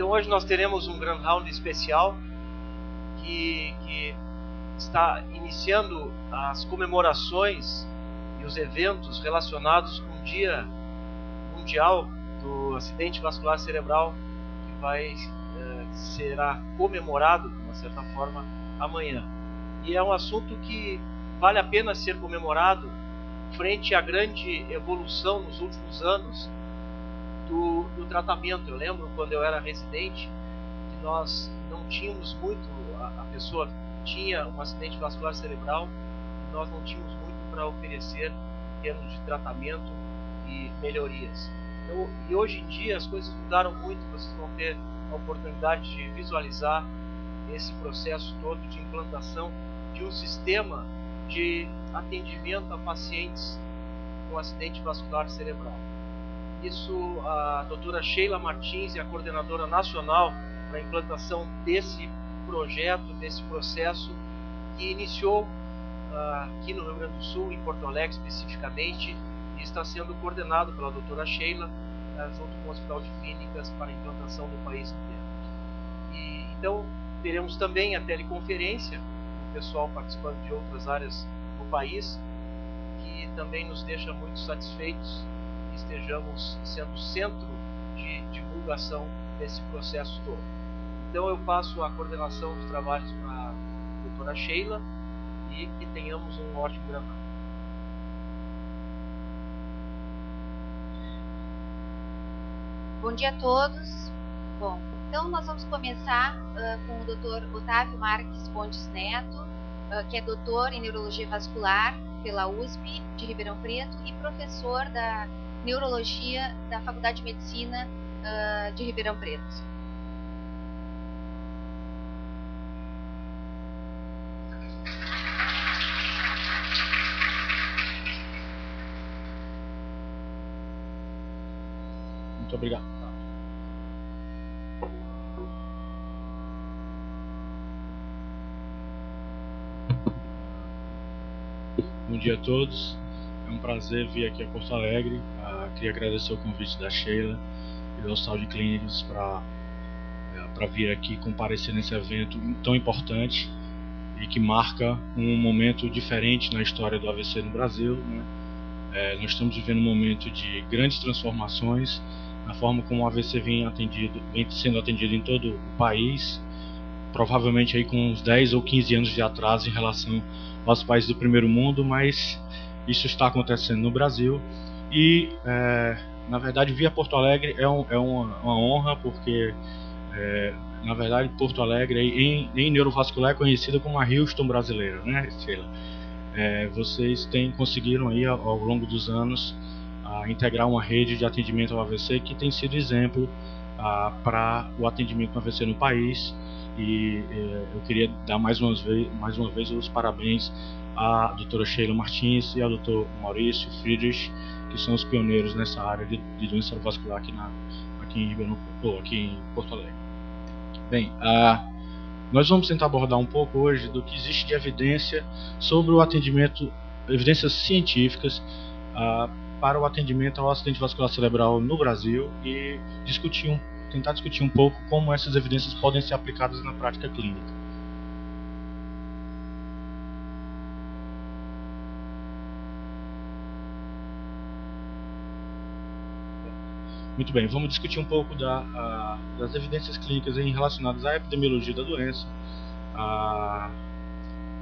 Então hoje nós teremos um Grand Round especial que está iniciando as comemorações e os eventos relacionados com o Dia Mundial do Acidente Vascular Cerebral, que será comemorado, de uma certa forma, amanhã. E é um assunto que vale a pena ser comemorado frente à grande evolução nos últimos anos do tratamento. Eu lembro quando eu era residente que nós não tínhamos muito, a pessoa tinha um acidente vascular cerebral e nós não tínhamos muito para oferecer em termos de tratamento e melhorias. Então, e hoje em dia as coisas mudaram muito, vocês vão ter a oportunidade de visualizar esse processo todo de implantação de um sistema de atendimento a pacientes com acidente vascular cerebral. Isso, a doutora Sheila Martins é a coordenadora nacional para a implantação desse projeto, desse processo que iniciou aqui no Rio Grande do Sul, em Porto Alegre especificamente, e está sendo coordenado pela doutora Sheila, junto com o Hospital de Clínicas, para a implantação no país inteiro. Então, teremos também a teleconferência, o pessoal participando de outras áreas do país, que também nos deixa muito satisfeitos que estejamos sendo centro de divulgação desse processo todo. Então eu passo a coordenação dos trabalhos para a doutora Sheila e que tenhamos um ótimo gravado. Bom dia a todos. Bom, então nós vamos começar com o Dr. Otávio Marques Pontes Neto, que é doutor em Neurologia Vascular pela USP de Ribeirão Preto e professor da Neurologia da Faculdade de Medicina de Ribeirão Preto. Muito obrigado. Bom dia a todos. É um prazer vir aqui a Porto Alegre. Queria agradecer o convite da Sheila e do Hospital de Clínicas para vir aqui comparecer nesse evento tão importante e que marca um momento diferente na história do AVC no Brasil, né? Nós estamos vivendo um momento de grandes transformações na forma como o AVC vem sendo atendido em todo o país, provavelmente aí com uns 10 ou 15 anos de atraso em relação aos países do primeiro mundo, mas isso está acontecendo no Brasil e, na verdade, vir a Porto Alegre é uma honra, porque, na verdade, Porto Alegre em neurovascular é conhecida como a Houston brasileira, né, Sheila? Vocês conseguiram aí ao longo dos anos integrar uma rede de atendimento ao AVC que tem sido exemplo para o atendimento ao AVC no país, e eu queria dar mais uma vez os parabéns à doutora Sheila Martins e ao doutor Maurício Friedrich, que são os pioneiros nessa área de doença cerebrovascular aqui em Porto Alegre. Bem, nós vamos tentar abordar um pouco hoje do que existe de evidência sobre o atendimento, evidências científicas para o atendimento ao acidente vascular cerebral no Brasil e tentar discutir um pouco como essas evidências podem ser aplicadas na prática clínica. Muito bem, vamos discutir um pouco das evidências clínicas relacionadas à epidemiologia da doença,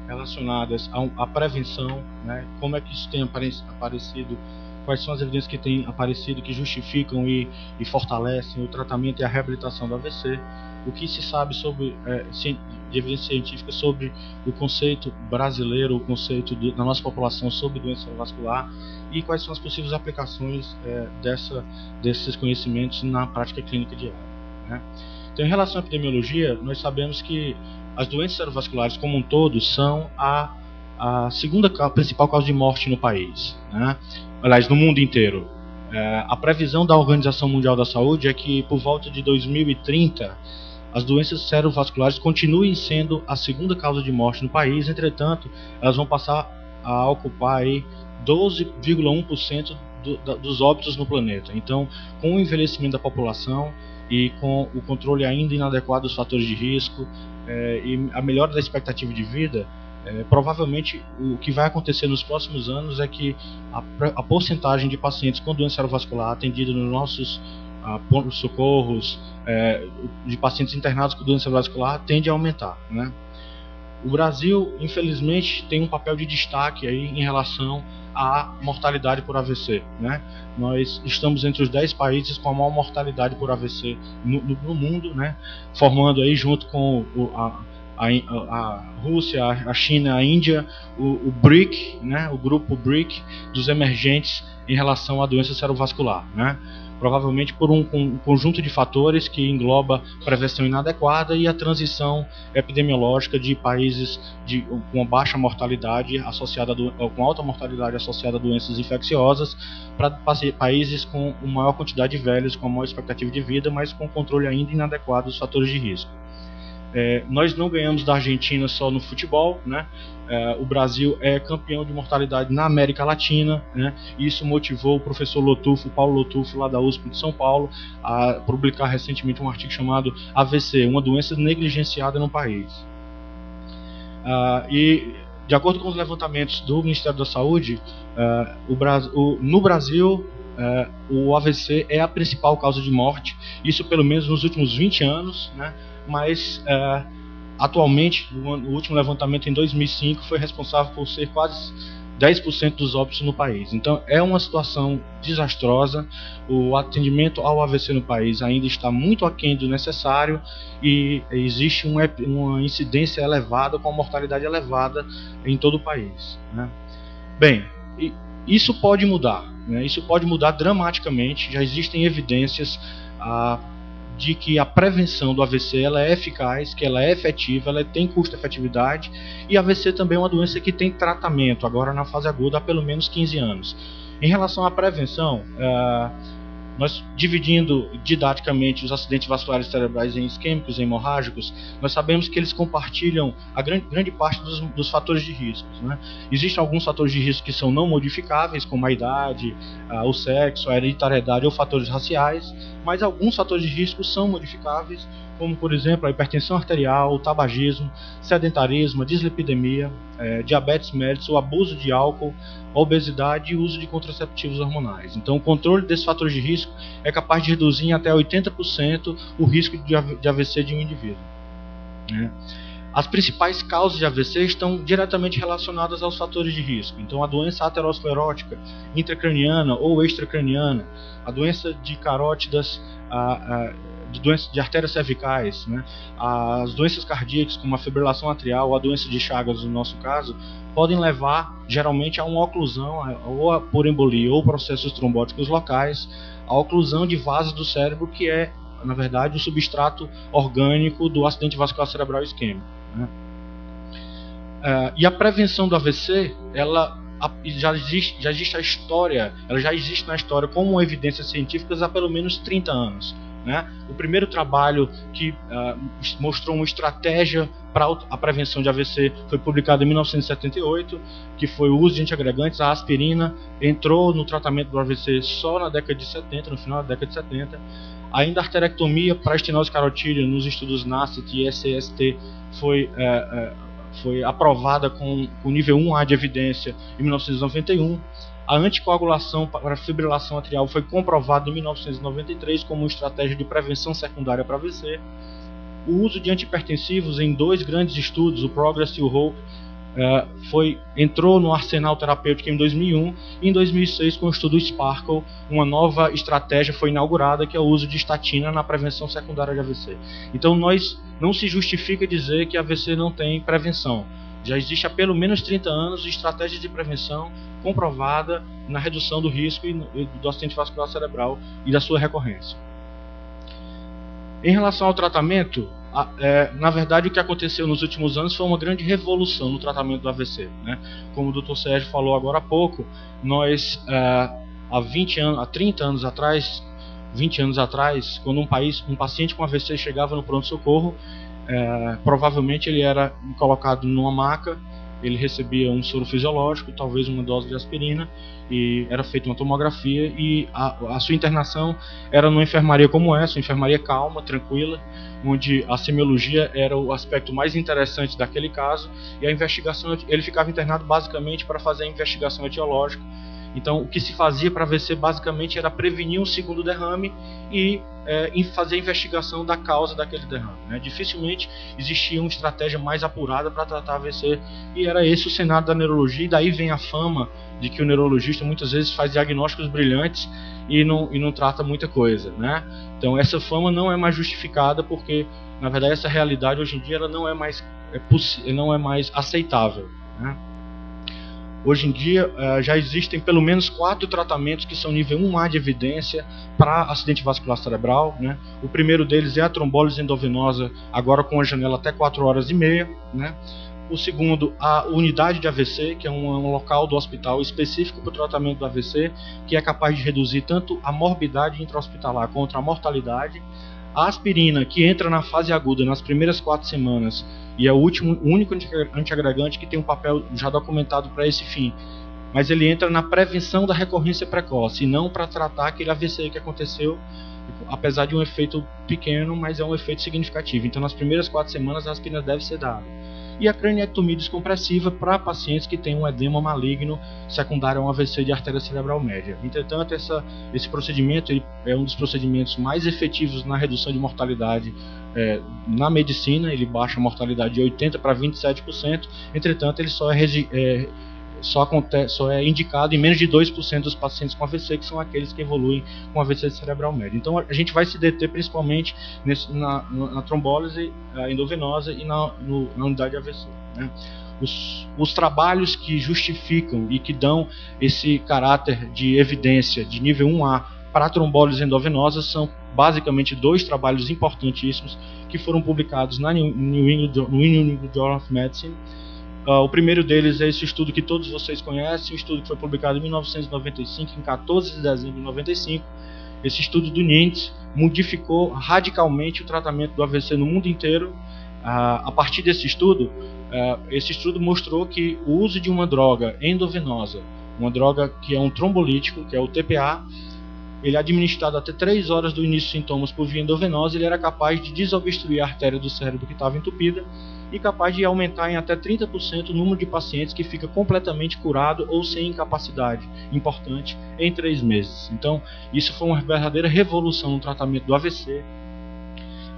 relacionadas à prevenção, né? Como é que isso tem aparecido, quais são as evidências que têm aparecido que justificam e fortalecem o tratamento e a reabilitação do AVC, o que se sabe sobre de evidência científica sobre o conceito brasileiro, o conceito da nossa população sobre doença cerebrovascular e quais são as possíveis aplicações desses conhecimentos na prática clínica diária, né? Então, em relação à epidemiologia, nós sabemos que as doenças cerebrovasculares como um todo são a segunda principal causa de morte no país, né? Aliás, no mundo inteiro. A previsão da Organização Mundial da Saúde é que por volta de 2030 as doenças cerebrovasculares continuem sendo a segunda causa de morte no país. Entretanto, elas vão passar a ocupar aí 12,1% dos óbitos no planeta. Então, com o envelhecimento da população e com o controle ainda inadequado dos fatores de risco e a melhora da expectativa de vida, provavelmente o que vai acontecer nos próximos anos é que a porcentagem de pacientes com doença cerebrovascular atendida nos nossos socorros, de pacientes internados com doença cerebrovascular, tende a aumentar, né? O Brasil, infelizmente, tem um papel de destaque aí em relação à mortalidade por AVC, né? Nós estamos entre os 10 países com a maior mortalidade por AVC no mundo, né? Formando aí, junto com a Rússia, a China, a Índia, o BRIC, né? O grupo BRIC dos emergentes em relação à doença cerebrovascular, né? Provavelmente por um conjunto de fatores que engloba prevenção inadequada e a transição epidemiológica de países com baixa mortalidade associada com alta mortalidade associada a doenças infecciosas para países com uma maior quantidade de velhos, com maior expectativa de vida, mas com controle ainda inadequado dos fatores de risco. Nós não ganhamos da Argentina só no futebol, né? O Brasil é campeão de mortalidade na América Latina, né? Isso motivou o professor Lotufo, Paulo Lotufo, lá da USP de São Paulo, a publicar recentemente um artigo chamado AVC, uma doença negligenciada no país. E, de acordo com os levantamentos do Ministério da Saúde, no Brasil, o AVC é a principal causa de morte, isso pelo menos nos últimos 20 anos, né? Mas atualmente, o último levantamento em 2005 foi responsável por ser quase 10% dos óbitos no país. Então é uma situação desastrosa. O atendimento ao AVC no país ainda está muito aquém do necessário e existe uma incidência elevada, com uma mortalidade elevada em todo o país, né? Bem, isso pode mudar, né? Isso pode mudar dramaticamente. Já existem evidências de que a prevenção do AVC ela é eficaz, que ela é efetiva, ela tem custo-efetividade, e AVC também é uma doença que tem tratamento, agora na fase aguda, há pelo menos 15 anos. Em relação à prevenção, nós dividindo didaticamente os acidentes vasculares cerebrais em isquêmicos e hemorrágicos, nós sabemos que eles compartilham a grande parte dos fatores de risco, né? Existem alguns fatores de risco que são não modificáveis, como a idade, o sexo, a hereditariedade ou fatores raciais, mas alguns fatores de risco são modificáveis, como por exemplo a hipertensão arterial, o tabagismo, sedentarismo, a dislipidemia, diabetes mellitus, o abuso de álcool, a obesidade e o uso de contraceptivos hormonais. Então o controle desses fatores de risco é capaz de reduzir em até 80% o risco de AVC de um indivíduo, né? As principais causas de AVC estão diretamente relacionadas aos fatores de risco. Então a doença aterosclerótica intracraniana ou extracraniana, a doença de carótidas, de doenças de artérias cervicais, né? As doenças cardíacas, como a fibrilação atrial ou a doença de Chagas, no nosso caso, podem levar geralmente a uma oclusão, ou por embolia ou processos trombóticos locais, a oclusão de vasos do cérebro, que é, na verdade, o substrato orgânico do acidente vascular cerebral isquêmico, né? E a prevenção do AVC, ela já existe a história, ela já existe na história como evidências científicas há pelo menos 30 anos. Né? O primeiro trabalho que mostrou uma estratégia para a prevenção de AVC foi publicado em 1978, que foi o uso de antiagregantes. A aspirina entrou no tratamento do AVC só na década de 70, no final da década de 70. Ainda a arterectomia para estenose carotídea nos estudos NACET e SCST foi aprovada com nível 1A de evidência em 1991. A anticoagulação para fibrilação atrial foi comprovada em 1993 como uma estratégia de prevenção secundária para AVC. O uso de antihipertensivos em 2 grandes estudos, o Progress e o Hope, entrou no arsenal terapêutico em 2001, e em 2006, com o estudo Sparkle, uma nova estratégia foi inaugurada, que é o uso de estatina na prevenção secundária de AVC. Então não se justifica dizer que AVC não tem prevenção. Já existe há pelo menos 30 anos estratégias de prevenção comprovada na redução do risco do acidente vascular cerebral e da sua recorrência. Em relação ao tratamento, na verdade o que aconteceu nos últimos anos foi uma grande revolução no tratamento do AVC, né? Como o Dr. Sérgio falou agora há pouco, nós há 30 anos atrás, 20 anos atrás, quando um paciente com AVC chegava no pronto-socorro, provavelmente ele era colocado numa maca, ele recebia um soro fisiológico, talvez uma dose de aspirina, e era feita uma tomografia, e a sua internação era numa enfermaria como essa, uma enfermaria calma, tranquila, onde a semiologia era o aspecto mais interessante daquele caso, e a investigação, ele ficava internado basicamente para fazer a investigação etiológica. Então, o que se fazia para AVC basicamente era prevenir um segundo derrame e fazer a investigação da causa daquele derrame, né? Dificilmente existia uma estratégia mais apurada para tratar AVC, e era esse o cenário da neurologia, e daí vem a fama de que o neurologista muitas vezes faz diagnósticos brilhantes e não trata muita coisa, né? Então, essa fama não é mais justificada, porque, na verdade, essa realidade hoje em dia ela não é mais aceitável, né? Hoje em dia já existem pelo menos 4 tratamentos que são nível 1A de evidência para acidente vascular cerebral, né? O primeiro deles é a trombólise endovenosa, agora com a janela até 4 horas e meia, né? O segundo, a unidade de AVC, que é um local do hospital específico para o tratamento do AVC, que é capaz de reduzir tanto a morbidade intra-hospitalar contra a mortalidade. A aspirina, que entra na fase aguda nas primeiras 4 semanas, e é o único antiagregante que tem um papel já documentado para esse fim, mas ele entra na prevenção da recorrência precoce e não para tratar aquele AVC que aconteceu, apesar de um efeito pequeno, mas é um efeito significativo. Então, nas primeiras 4 semanas a aspirina deve ser dada. E a craniectomia descompressiva para pacientes que têm um edema maligno secundário a um AVC de artéria cerebral média. Entretanto, esse procedimento ele é um dos procedimentos mais efetivos na redução de mortalidade na medicina. Ele baixa a mortalidade de 80% para 27%. Entretanto, ele só é indicado em menos de 2% dos pacientes com AVC, que são aqueles que evoluem com AVC cerebral médio. Então, a gente vai se deter principalmente na trombólise endovenosa e na unidade de AVC, né? Os trabalhos que justificam e que dão esse caráter de evidência de nível 1A para a trombólise endovenosa são basicamente 2 trabalhos importantíssimos que foram publicados no New England Journal of Medicine. O primeiro deles é esse estudo que todos vocês conhecem, um estudo que foi publicado em 1995, em 14 de dezembro de 1995. Esse estudo do NINDS modificou radicalmente o tratamento do AVC no mundo inteiro. A partir desse estudo, esse estudo mostrou que o uso de uma droga endovenosa, uma droga que é um trombolítico, que é o TPA, ele é administrado até 3 horas do início dos sintomas por via endovenosa, ele era capaz de desobstruir a artéria do cérebro que estava entupida e capaz de aumentar em até 30% o número de pacientes que fica completamente curado ou sem incapacidade importante em 3 meses. Então, isso foi uma verdadeira revolução no tratamento do AVC,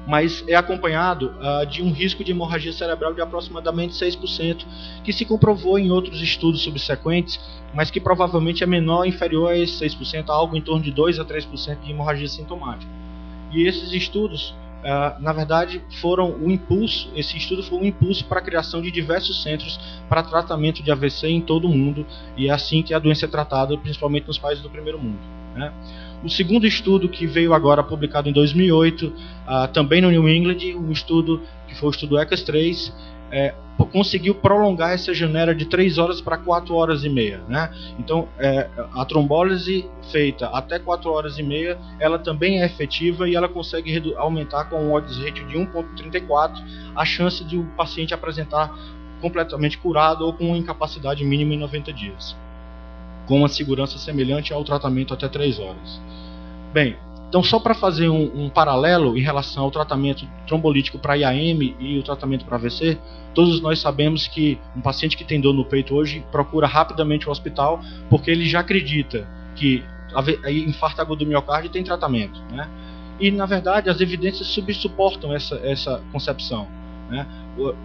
mas é acompanhado de um risco de hemorragia cerebral de aproximadamente 6%, que se comprovou em outros estudos subsequentes, mas que provavelmente é menor ou inferior a esse 6%, algo em torno de 2 a 3% de hemorragia sintomática. E esses estudos, na verdade, foram um impulso. Esse estudo foi um impulso para a criação de diversos centros para tratamento de AVC em todo o mundo, e é assim que a doença é tratada, principalmente nos países do primeiro mundo, né? O segundo estudo, que veio agora publicado em 2008, também no New England, um estudo que foi o estudo ECAS-3, conseguiu prolongar essa janela de 3 horas para 4 horas e meia, né? Então, a trombólise feita até 4 horas e meia, ela também é efetiva e ela consegue aumentar com um odds ratio de 1,34 a chance de o paciente apresentar completamente curado ou com incapacidade mínima em 90 dias, com uma segurança semelhante ao tratamento até 3 horas. Bem, então só para fazer um paralelo em relação ao tratamento trombolítico para IAM e o tratamento para AVC, todos nós sabemos que um paciente que tem dor no peito hoje procura rapidamente o hospital porque ele já acredita que infarto agudo do miocárdio tem tratamento, né? E na verdade as evidências suportam essa concepção, né?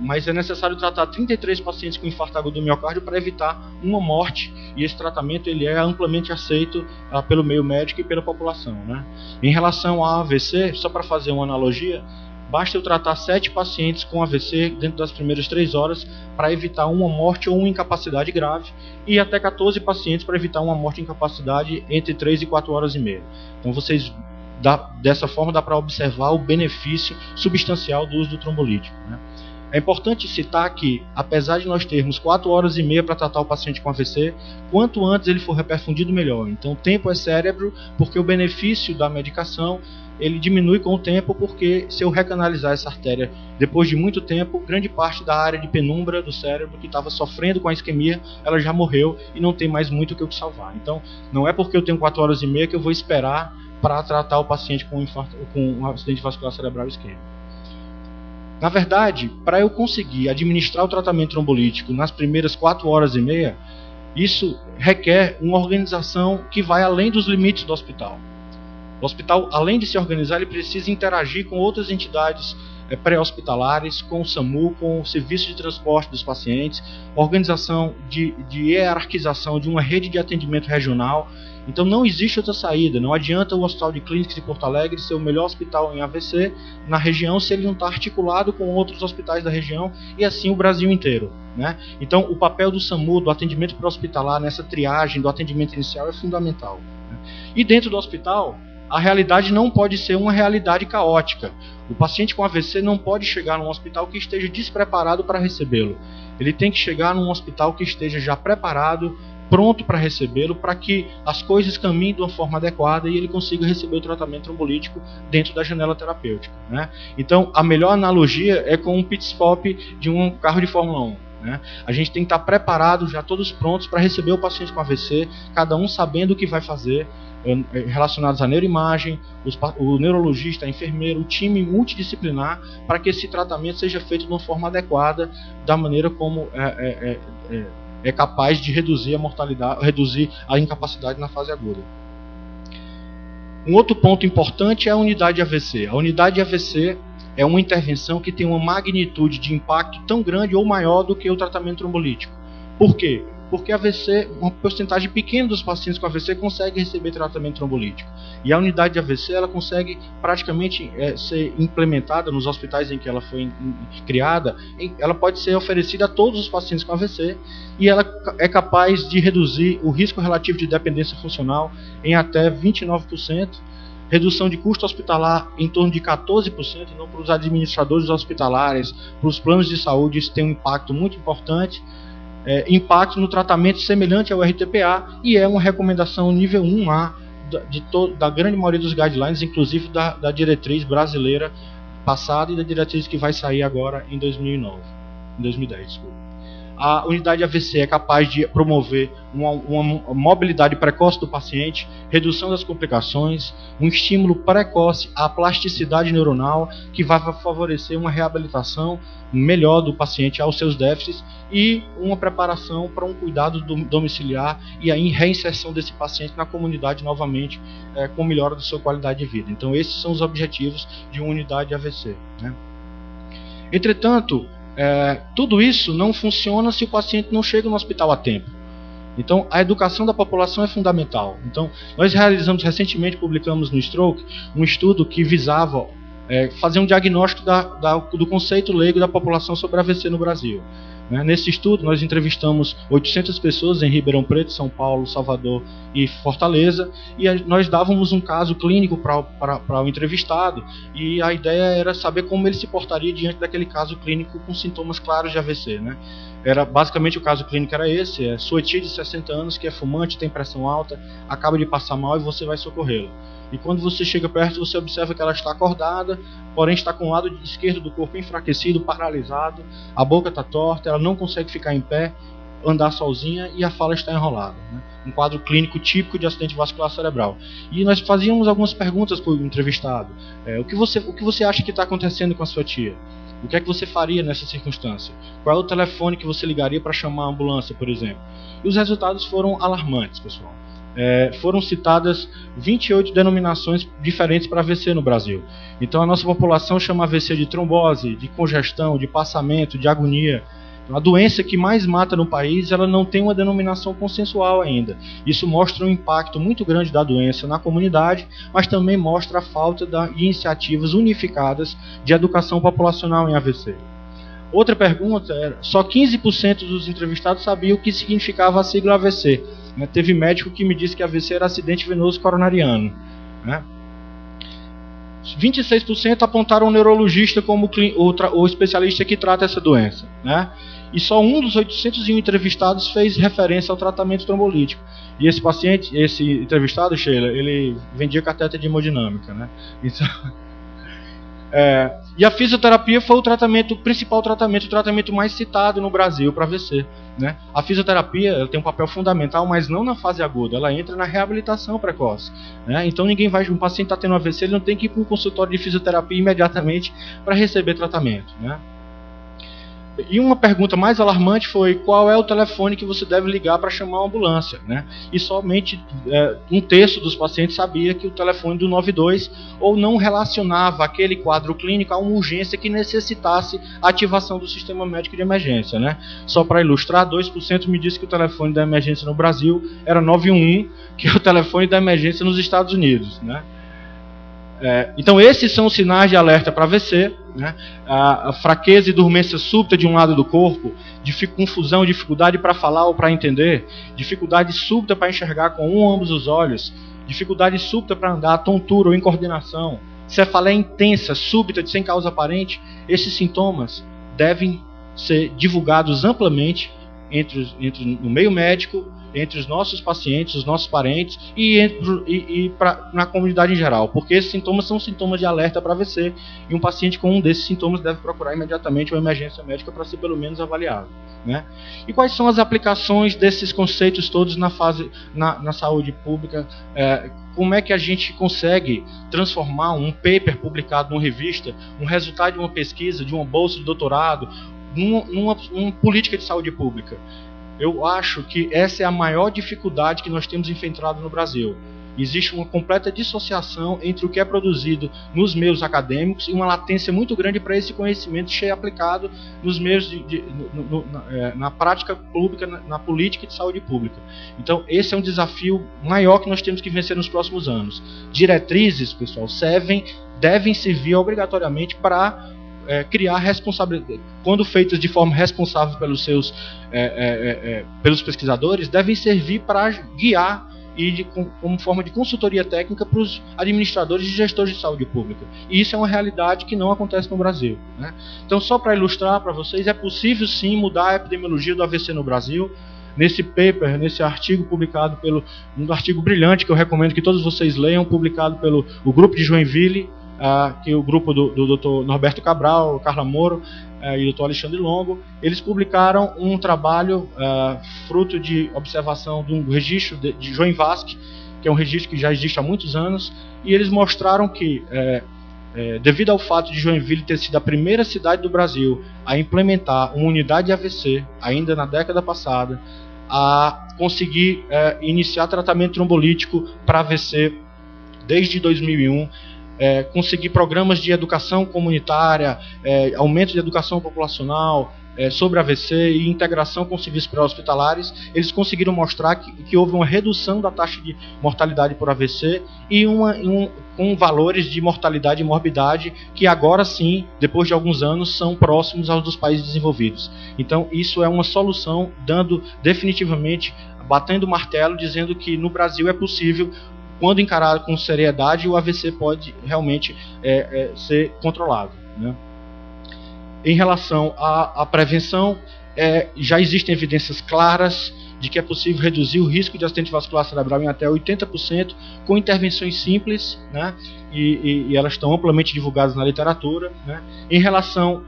Mas é necessário tratar 33 pacientes com infarto agudo do miocárdio para evitar uma morte, e esse tratamento ele é amplamente aceito pelo meio médico e pela população, né? Em relação ao AVC, só para fazer uma analogia, basta eu tratar 7 pacientes com AVC dentro das primeiras 3 horas para evitar uma morte ou uma incapacidade grave, e até 14 pacientes para evitar uma morte e incapacidade entre 3 e 4 horas e meia. Então dessa forma dá para observar o benefício substancial do uso do trombolítico, né? É importante citar que, apesar de nós termos 4 horas e meia para tratar o paciente com AVC, quanto antes ele for reperfundido, melhor. Então, tempo é cérebro, porque o benefício da medicação ele diminui com o tempo, porque se eu recanalizar essa artéria depois de muito tempo, grande parte da área de penumbra do cérebro que estava sofrendo com a isquemia, ela já morreu e não tem mais muito o que eu salvar. Então, não é porque eu tenho 4 horas e meia que eu vou esperar para tratar o paciente com um acidente vascular cerebral isquêmico. Na verdade, para eu conseguir administrar o tratamento trombolítico nas primeiras 4 horas e meia, isso requer uma organização que vai além dos limites do hospital. O hospital, além de se organizar, ele precisa interagir com outras entidades pré-hospitalares, com o SAMU, com o serviço de transporte dos pacientes, organização de hierarquização de uma rede de atendimento regional. Então não existe outra saída, não adianta o Hospital de Clínicas de Porto Alegre ser o melhor hospital em AVC na região se ele não está articulado com outros hospitais da região e assim o Brasil inteiro, né? Então o papel do SAMU, do atendimento pré-hospitalar, nessa triagem do atendimento inicial é fundamental, né? E dentro do hospital, a realidade não pode ser uma realidade caótica. O paciente com AVC não pode chegar num hospital que esteja despreparado para recebê-lo. Ele tem que chegar num hospital que esteja já preparado, pronto para recebê-lo, para que as coisas caminhem de uma forma adequada e ele consiga receber o tratamento trombolítico dentro da janela terapêutica, né? Então, a melhor analogia é com um pit stop de um carro de Fórmula 1. Né? A gente tem que estar preparado, já todos prontos para receber o paciente com AVC, cada um sabendo o que vai fazer, relacionados à neuroimagem, o neurologista, a enfermeira, o time multidisciplinar, para que esse tratamento seja feito de uma forma adequada, da maneira como é capaz de reduzir a mortalidade, reduzir a incapacidade na fase aguda. Um outro ponto importante é a unidade de AVC. A unidade de AVC é uma intervenção que tem uma magnitude de impacto tão grande ou maior do que o tratamento trombolítico. Por quê? Porque AVC, uma porcentagem pequena dos pacientes com AVC consegue receber tratamento trombolítico. E a unidade de AVC ela consegue praticamente ser implementada nos hospitais em que ela foi criada. Ela pode ser oferecida a todos os pacientes com AVC e ela é capaz de reduzir o risco relativo de dependência funcional em até 29%. Redução de custo hospitalar em torno de 14%, então para os administradores hospitalares, para os planos de saúde, isso tem um impacto muito importante. Impacto no tratamento semelhante ao RTPA e é uma recomendação nível 1A da grande maioria dos guidelines, inclusive da diretriz brasileira passada e da diretriz que vai sair agora em 2010. Desculpa. A unidade AVC é capaz de promover uma mobilidade precoce do paciente, redução das complicações, um estímulo precoce à plasticidade neuronal que vai favorecer uma reabilitação melhor do paciente aos seus déficits e uma preparação para um cuidado domiciliar e a reinserção desse paciente na comunidade novamente com melhora da sua qualidade de vida. Então esses são os objetivos de uma unidade AVC, né? Entretanto, tudo isso não funciona se o paciente não chega no hospital a tempo. Então, a educação da população é fundamental. Então, nós recentemente publicamos no Stroke um estudo que visava fazer um diagnóstico do conceito leigo da população sobre AVC no Brasil. Nesse estudo, nós entrevistamos 800 pessoas em Ribeirão Preto, São Paulo, Salvador e Fortaleza, e nós dávamos um caso clínico para o entrevistado, e a ideia era saber como ele se portaria diante daquele caso clínico com sintomas claros de AVC. Basicamente o caso clínico era esse: sua tia de 60 anos que é fumante, tem pressão alta, acaba de passar mal e você vai socorrê-la. E quando você chega perto, você observa que ela está acordada, porém está com o lado esquerdo do corpo enfraquecido, paralisado, a boca está torta, ela não consegue ficar em pé, andar sozinha e a fala está enrolada. Um quadro clínico típico de acidente vascular cerebral. E nós fazíamos algumas perguntas para o entrevistado. O que você acha que está acontecendo com a sua tia? O que é que você faria nessa circunstância? Qual é o telefone que você ligaria para chamar a ambulância, por exemplo? E os resultados foram alarmantes, pessoal. Foram citadas 28 denominações diferentes para AVC no Brasil. Então a nossa população chama AVC de trombose, de congestão, de passamento, de agonia. Então, a doença que mais mata no país, ela não tem uma denominação consensual ainda. Isso mostra um impacto muito grande da doença na comunidade, mas também mostra a falta de iniciativas unificadas de educação populacional em AVC. Outra pergunta era: só 15% dos entrevistados sabiam o que significava a sigla AVC. Teve médico que me disse que AVC era acidente venoso coronariano. 26% apontaram o neurologista como o especialista que trata essa doença, né? E só um dos 801 entrevistados fez referência ao tratamento trombolítico. E esse paciente, esse entrevistado, Sheila, ele vendia catéter de hemodinâmica, né? Então, e a fisioterapia foi o principal tratamento, o tratamento mais citado no Brasil para AVC, né? A fisioterapia, ela tem um papel fundamental, mas não na fase aguda, ela entra na reabilitação precoce, né? Então um paciente está tendo AVC, ele não tem que ir para um consultório de fisioterapia imediatamente para receber tratamento, né? E uma pergunta mais alarmante foi: qual é o telefone que você deve ligar para chamar uma ambulância, né? E somente um terço dos pacientes sabia que o telefone do 92 ou não relacionava aquele quadro clínico a uma urgência que necessitasse a ativação do sistema médico de emergência, né? Só para ilustrar, 2% me disse que o telefone da emergência no Brasil era 911, que é o telefone da emergência nos Estados Unidos, né? Então esses são os sinais de alerta para AVC, né? A fraqueza e dormência súbita de um lado do corpo, confusão, dificuldade para falar ou para entender, dificuldade súbita para enxergar com um ou ambos os olhos, dificuldade súbita para andar, tontura ou incoordenação, cefaleia intensa, súbita, sem causa aparente. Esses sintomas devem ser divulgados amplamente no meio médico, entre os nossos pacientes, os nossos parentes na comunidade em geral, porque esses sintomas são sintomas de alerta para AVC, e um paciente com um desses sintomas deve procurar imediatamente uma emergência médica para ser pelo menos avaliado, né? E quais são as aplicações desses conceitos todos na saúde pública? Como é que a gente consegue transformar um paper publicado numa revista, um resultado de uma pesquisa, de uma bolsa de doutorado, numa política de saúde pública? Eu acho que essa é a maior dificuldade que nós temos enfrentado no Brasil. Existe uma completa dissociação entre o que é produzido nos meios acadêmicos e uma latência muito grande para esse conhecimento ser aplicado nos meios na prática pública, na política de saúde pública. Então, esse é um desafio maior que nós temos que vencer nos próximos anos. Diretrizes, pessoal, devem servir obrigatoriamente para criar responsabilidade, quando feitas de forma responsável pelos pesquisadores, devem servir para guiar como forma de consultoria técnica para os administradores e gestores de saúde pública. E isso é uma realidade que não acontece no Brasil, né? Então, só para ilustrar para vocês, é possível sim mudar a epidemiologia do AVC no Brasil. Nesse paper, nesse artigo publicado um artigo brilhante que eu recomendo que todos vocês leiam, publicado pelo grupo de Joinville, que é o grupo do Dr. Norberto Cabral, Carla Moro e o Dr. Alexandre Longo. Eles publicaram um trabalho fruto de observação de um registro de Joinvasc, que é um registro que já existe há muitos anos, e eles mostraram que, devido ao fato de Joinville ter sido a primeira cidade do Brasil a implementar uma unidade de AVC, ainda na década passada, a conseguir iniciar tratamento trombolítico para AVC desde 2001, conseguir programas de educação comunitária, aumento de educação populacional sobre AVC e integração com serviços pré-hospitalares. Eles conseguiram mostrar que houve uma redução da taxa de mortalidade por AVC e com valores de mortalidade e morbidade que agora sim, depois de alguns anos, são próximos aos dos países desenvolvidos. Então isso é uma solução, batendo o martelo, dizendo que no Brasil é possível, quando encarado com seriedade, o AVC pode realmente ser controlado, né? Em relação à prevenção, já existem evidências claras de que é possível reduzir o risco de acidente vascular cerebral em até 80% com intervenções simples, né? E elas estão amplamente divulgadas na literatura, né? Em relação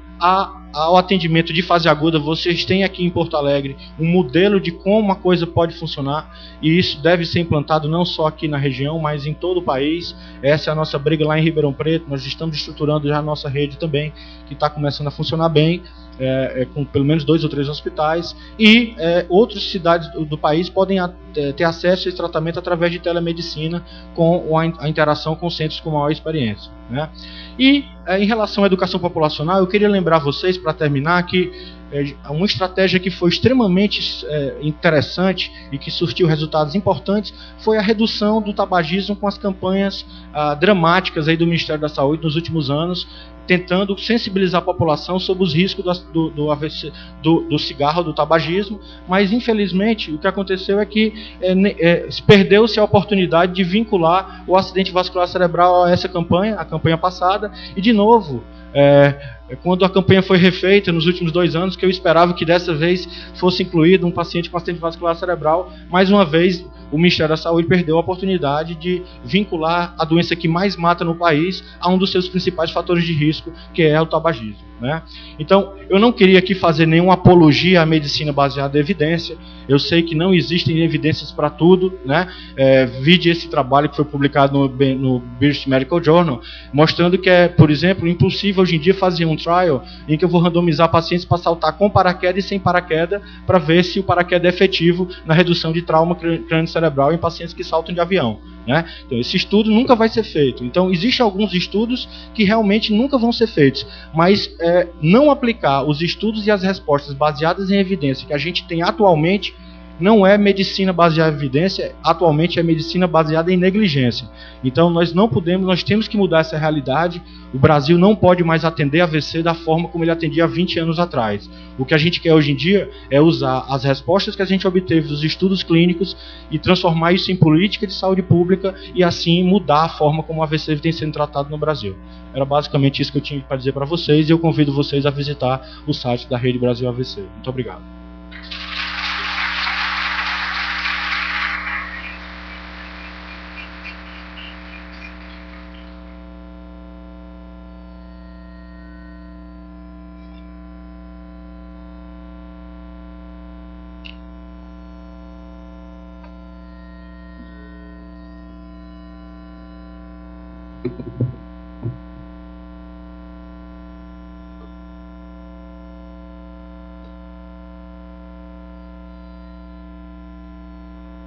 ao atendimento de fase aguda, vocês têm aqui em Porto Alegre um modelo de como a coisa pode funcionar, e isso deve ser implantado não só aqui na região, mas em todo o país. Essa é a nossa briga lá em Ribeirão Preto. Nós estamos estruturando já a nossa rede também, que está começando a funcionar bem, com pelo menos 2 ou 3 hospitais, e outras cidades do país podem ter acesso a esse tratamento através de telemedicina, com a interação com centros com maior experiência, né? E em relação à educação populacional, eu queria lembrar vocês, para terminar, que uma estratégia que foi extremamente interessante e que surtiu resultados importantes foi a redução do tabagismo com as campanhas dramáticas aí do Ministério da Saúde nos últimos anos, tentando sensibilizar a população sobre os riscos do AVC, do cigarro, do tabagismo, mas infelizmente o que aconteceu é que perdeu-se a oportunidade de vincular o acidente vascular cerebral a essa campanha, a campanha passada, e de novo, quando a campanha foi refeita nos últimos 2 anos, que eu esperava que dessa vez fosse incluído um paciente com acidente vascular cerebral, mais uma vez o Ministério da Saúde perdeu a oportunidade de vincular a doença que mais mata no país a um dos seus principais fatores de risco, que é o tabagismo, né? Então, eu não queria aqui fazer nenhuma apologia à medicina baseada em evidência. Eu sei que não existem evidências para tudo, né? Vide esse trabalho que foi publicado no British Medical Journal, mostrando que por exemplo, impossível hoje em dia fazer um trial em que eu vou randomizar pacientes para saltar com paraquedas e sem paraquedas para ver se o paraquedas é efetivo na redução de trauma crânio-cerebral em pacientes que saltam de avião, né? Então, esse estudo nunca vai ser feito. Então, existem alguns estudos que realmente nunca vão ser feitos, mas não aplicar os estudos e as respostas baseadas em evidência que a gente tem atualmente não é medicina baseada em evidência, atualmente é medicina baseada em negligência. Então nós não podemos, nós temos que mudar essa realidade. O Brasil não pode mais atender AVC da forma como ele atendia há 20 anos atrás. O que a gente quer hoje em dia é usar as respostas que a gente obteve dos estudos clínicos e transformar isso em política de saúde pública e assim mudar a forma como o AVC tem sendo tratado no Brasil. Era basicamente isso que eu tinha para dizer para vocês e eu convido vocês a visitar o site da Rede Brasil AVC. Muito obrigado.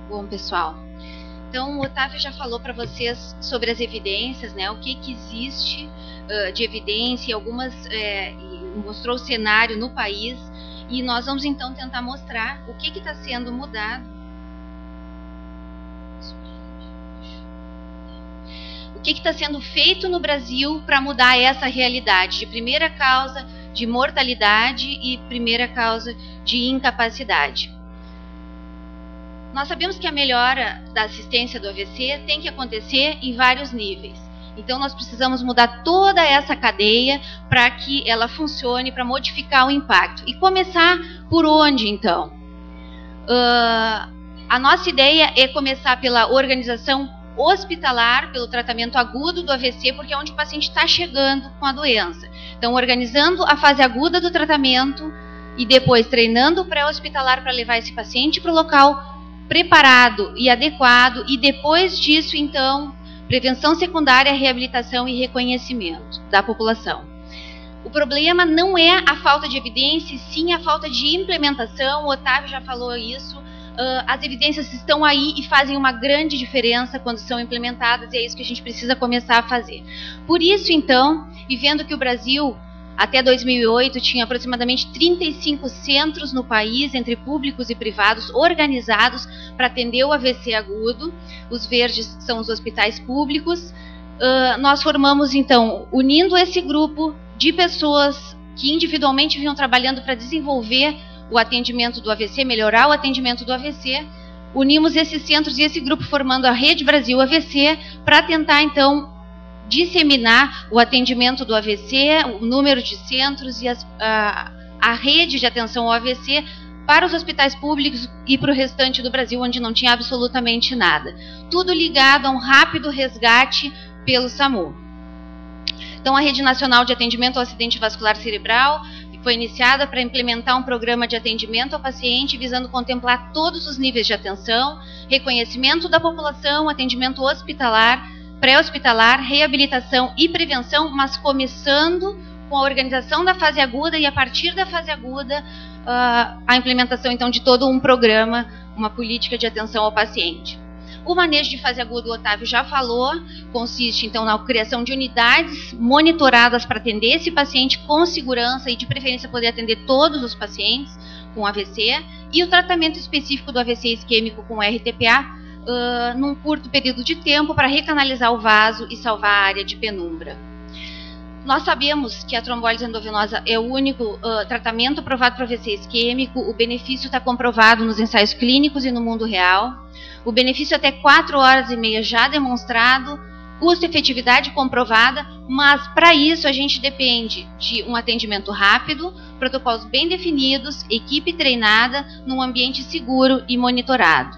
Bom, pessoal, então o Otávio já falou para vocês sobre as evidências, né? O que existe de evidência, algumas mostrou o cenário no país, e nós vamos então tentar mostrar o que está sendo mudado. O que está sendo feito no Brasil para mudar essa realidade de primeira causa de mortalidade e primeira causa de incapacidade. Nós sabemos que a melhora da assistência do AVC tem que acontecer em vários níveis. Então nós precisamos mudar toda essa cadeia para que ela funcione, para modificar o impacto. E começar por onde, então? A nossa ideia é começar pela organização hospitalar, pelo tratamento agudo do AVC, porque é onde o paciente está chegando com a doença. Então, organizando a fase aguda do tratamento e depois treinando o pré-hospitalar para levar esse paciente para o local preparado e adequado, e depois disso, então, prevenção secundária, reabilitação e reconhecimento da população. O problema não é a falta de evidência, sim a falta de implementação. O Otávio já falou isso. As evidências estão aí e fazem uma grande diferença quando são implementadas, e é isso que a gente precisa começar a fazer. Por isso, então, e vendo que o Brasil, até 2008, tinha aproximadamente 35 centros no país, entre públicos e privados, organizados para atender o AVC agudo. Os verdes são os hospitais públicos. Nós formamos, então, unindo esse grupo de pessoas que individualmente vinham trabalhando para desenvolver o atendimento do AVC, melhorar o atendimento do AVC, unimos esses centros e esse grupo formando a Rede Brasil AVC para tentar, então, disseminar o atendimento do AVC, o número de centros e a rede de atenção ao AVC para os hospitais públicos e para o restante do Brasil, onde não tinha absolutamente nada. Tudo ligado a um rápido resgate pelo SAMU. Então, a Rede Nacional de Atendimento ao Acidente Vascular Cerebral foi iniciada para implementar um programa de atendimento ao paciente, visando contemplar todos os níveis de atenção, reconhecimento da população, atendimento hospitalar, pré-hospitalar, reabilitação e prevenção, mas começando com a organização da fase aguda e, a partir da fase aguda, a implementação, então, de todo um programa, uma política de atenção ao paciente. O manejo de fase aguda, o Otávio já falou, consiste, então, na criação de unidades monitoradas para atender esse paciente com segurança e, de preferência, poder atender todos os pacientes com AVC, e o tratamento específico do AVC isquêmico com RTPA, num curto período de tempo para recanalizar o vaso e salvar a área de penumbra. Nós sabemos que a trombólise endovenosa é o único tratamento aprovado para AVC isquêmico. O benefício está comprovado nos ensaios clínicos e no mundo real. O benefício até 4 horas e meia já demonstrado, custo-efetividade comprovada, mas para isso a gente depende de um atendimento rápido, protocolos bem definidos, equipe treinada, num ambiente seguro e monitorado.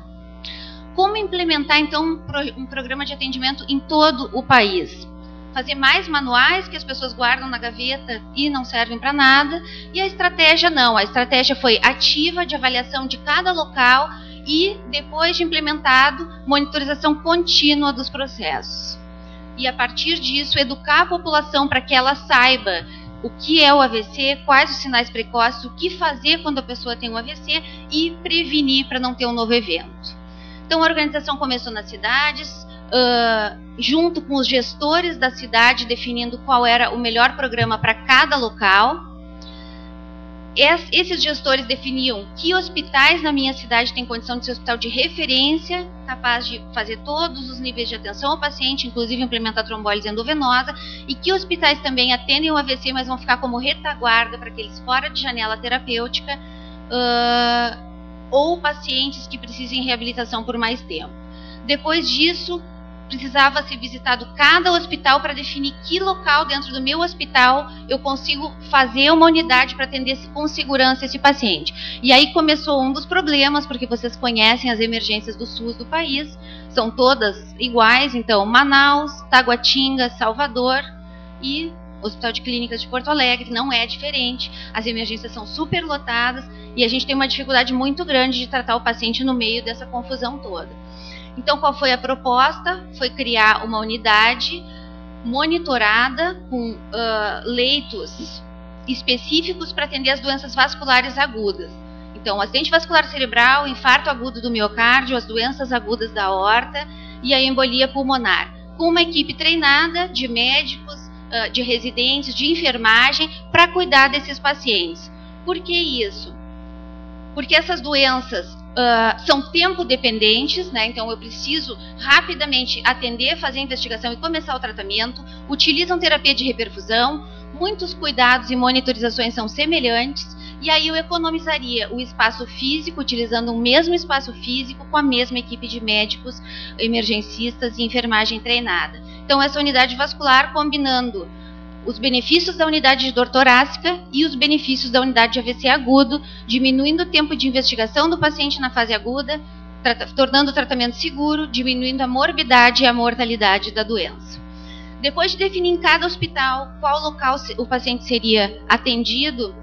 Como implementar então um programa de atendimento em todo o país? Fazer mais manuais que as pessoas guardam na gaveta e não servem para nada. E a estratégia não, a estratégia foi ativa de avaliação de cada local e, depois de implementado, monitorização contínua dos processos. E a partir disso, educar a população para que ela saiba o que é o AVC, quais os sinais precoces, o que fazer quando a pessoa tem um AVC e prevenir para não ter um novo evento. Então a organização começou nas cidades, junto com os gestores da cidade, definindo qual era o melhor programa para cada local. Esses gestores definiam que hospitais na minha cidade têm condição de ser hospital de referência, capaz de fazer todos os níveis de atenção ao paciente, inclusive implementar a trombólise endovenosa, e que hospitais também atendem o AVC, mas vão ficar como retaguarda para aqueles fora de janela terapêutica, ou pacientes que precisem de reabilitação por mais tempo. Depois disso, precisava ser visitado cada hospital para definir que local dentro do meu hospital eu consigo fazer uma unidade para atender com segurança esse paciente. E aí começou um dos problemas, porque vocês conhecem as emergências do SUS do país, são todas iguais, então Manaus, Taguatinga, Salvador e Hospital de Clínicas de Porto Alegre não é diferente, as emergências são superlotadas e a gente tem uma dificuldade muito grande de tratar o paciente no meio dessa confusão toda. Então, qual foi a proposta? Foi criar uma unidade monitorada com leitos específicos para atender as doenças vasculares agudas. Então, acidente vascular cerebral, infarto agudo do miocárdio, as doenças agudas da aorta e a embolia pulmonar. Com uma equipe treinada de médicos, de residentes, de enfermagem, para cuidar desses pacientes. Por que isso? Porque essas doenças são tempo dependentes, né? Então eu preciso rapidamente atender, fazer a investigação e começar o tratamento, utilizam terapia de reperfusão, muitos cuidados e monitorizações são semelhantes, e aí eu economizaria o espaço físico, utilizando o mesmo espaço físico com a mesma equipe de médicos, emergencistas e enfermagem treinada. Então essa unidade vascular combinando os benefícios da unidade de dor torácica e os benefícios da unidade de AVC agudo, diminuindo o tempo de investigação do paciente na fase aguda, tornando o tratamento seguro, diminuindo a morbidade e a mortalidade da doença. Depois de definir em cada hospital qual local o paciente seria atendido,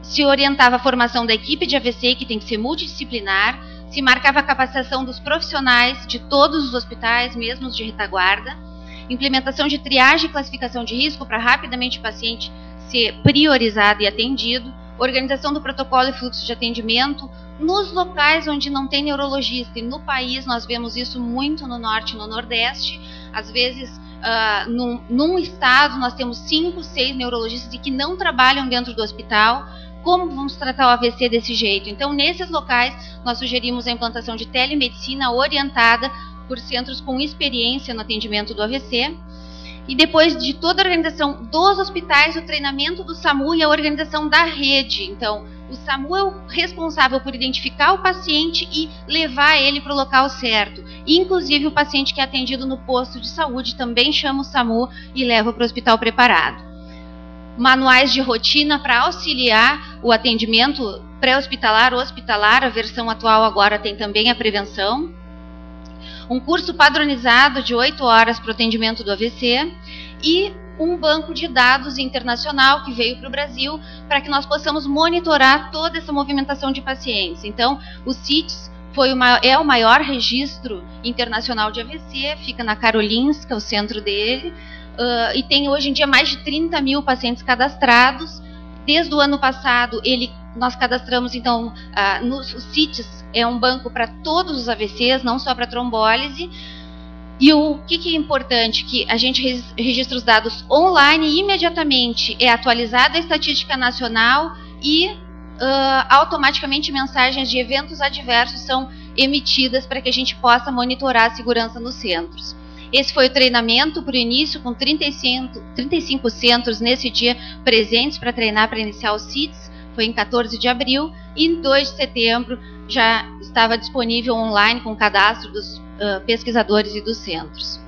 se orientava a formação da equipe de AVC, que tem que ser multidisciplinar, se marcava a capacitação dos profissionais de todos os hospitais, mesmo os de retaguarda, implementação de triagem e classificação de risco para rapidamente o paciente ser priorizado e atendido, organização do protocolo e fluxo de atendimento nos locais onde não tem neurologista. E no país nós vemos isso muito no norte e no nordeste. Às vezes, num estado nós temos 5, 6 neurologistas e que não trabalham dentro do hospital. Como vamos tratar o AVC desse jeito? Então, nesses locais, nós sugerimos a implantação de telemedicina orientada por centros com experiência no atendimento do AVC. E depois de toda a organização dos hospitais, o treinamento do SAMU e a organização da rede. Então, o SAMU é o responsável por identificar o paciente e levar ele para o local certo. Inclusive, o paciente que é atendido no posto de saúde também chama o SAMU e leva para o hospital preparado. Manuais de rotina para auxiliar o atendimento pré-hospitalar, hospitalar, a versão atual agora tem também a prevenção. Um curso padronizado de 8 horas para o atendimento do AVC e um banco de dados internacional que veio para o Brasil para que nós possamos monitorar toda essa movimentação de pacientes. Então, o CITES é o maior registro internacional de AVC, fica na Karolinska, o centro dele, e tem hoje em dia mais de 30 mil pacientes cadastrados. Desde o ano passado, nós cadastramos, então, o CITES é um banco para todos os AVCs, não só para trombólise. E o que é importante? Que a gente registra os dados online e imediatamente é atualizada a estatística nacional e automaticamente mensagens de eventos adversos são emitidas para que a gente possa monitorar a segurança nos centros. Esse foi o treinamento para o início, com 35 centros nesse dia presentes para treinar para iniciar os CITs, foi em 14 de abril, e em 2 de setembro já estava disponível online com o cadastro dos pesquisadores e dos centros.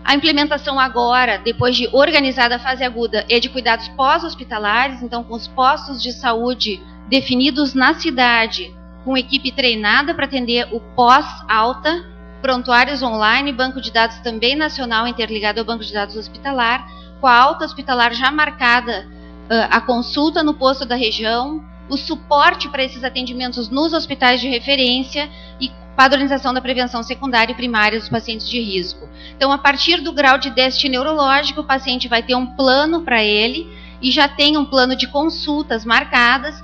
A implementação agora, depois de organizada a fase aguda, é de cuidados pós-hospitalares, então com os postos de saúde definidos na cidade, com equipe treinada para atender o pós-alta, prontuários online, banco de dados também nacional interligado ao banco de dados hospitalar, com a alta hospitalar já marcada, a consulta no posto da região, o suporte para esses atendimentos nos hospitais de referência e padronização da prevenção secundária e primária dos pacientes de risco. Então, a partir do grau de déficit neurológico, o paciente vai ter um plano para ele e já tem um plano de consultas marcadas,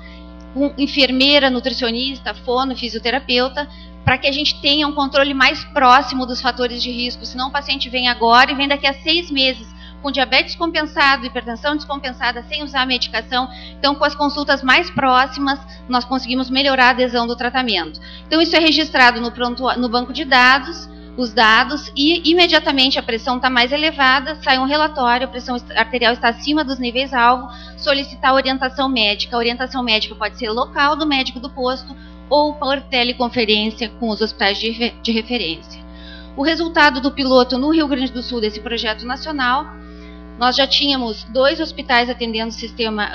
com enfermeira, nutricionista, fono, fisioterapeuta, para que a gente tenha um controle mais próximo dos fatores de risco. Senão o paciente vem agora e vem daqui a 6 meses com diabetes compensado, hipertensão descompensada, sem usar a medicação. Então, com as consultas mais próximas, nós conseguimos melhorar a adesão do tratamento. Então, isso é registrado no banco de dados, os dados, e imediatamente a pressão está mais elevada, sai um relatório, a pressão arterial está acima dos níveis-alvo, solicitar orientação médica. A orientação médica pode ser local do médico do posto ou por teleconferência com os hospitais de referência. O resultado do piloto no Rio Grande do Sul desse projeto nacional, nós já tínhamos 2 hospitais atendendo o sistema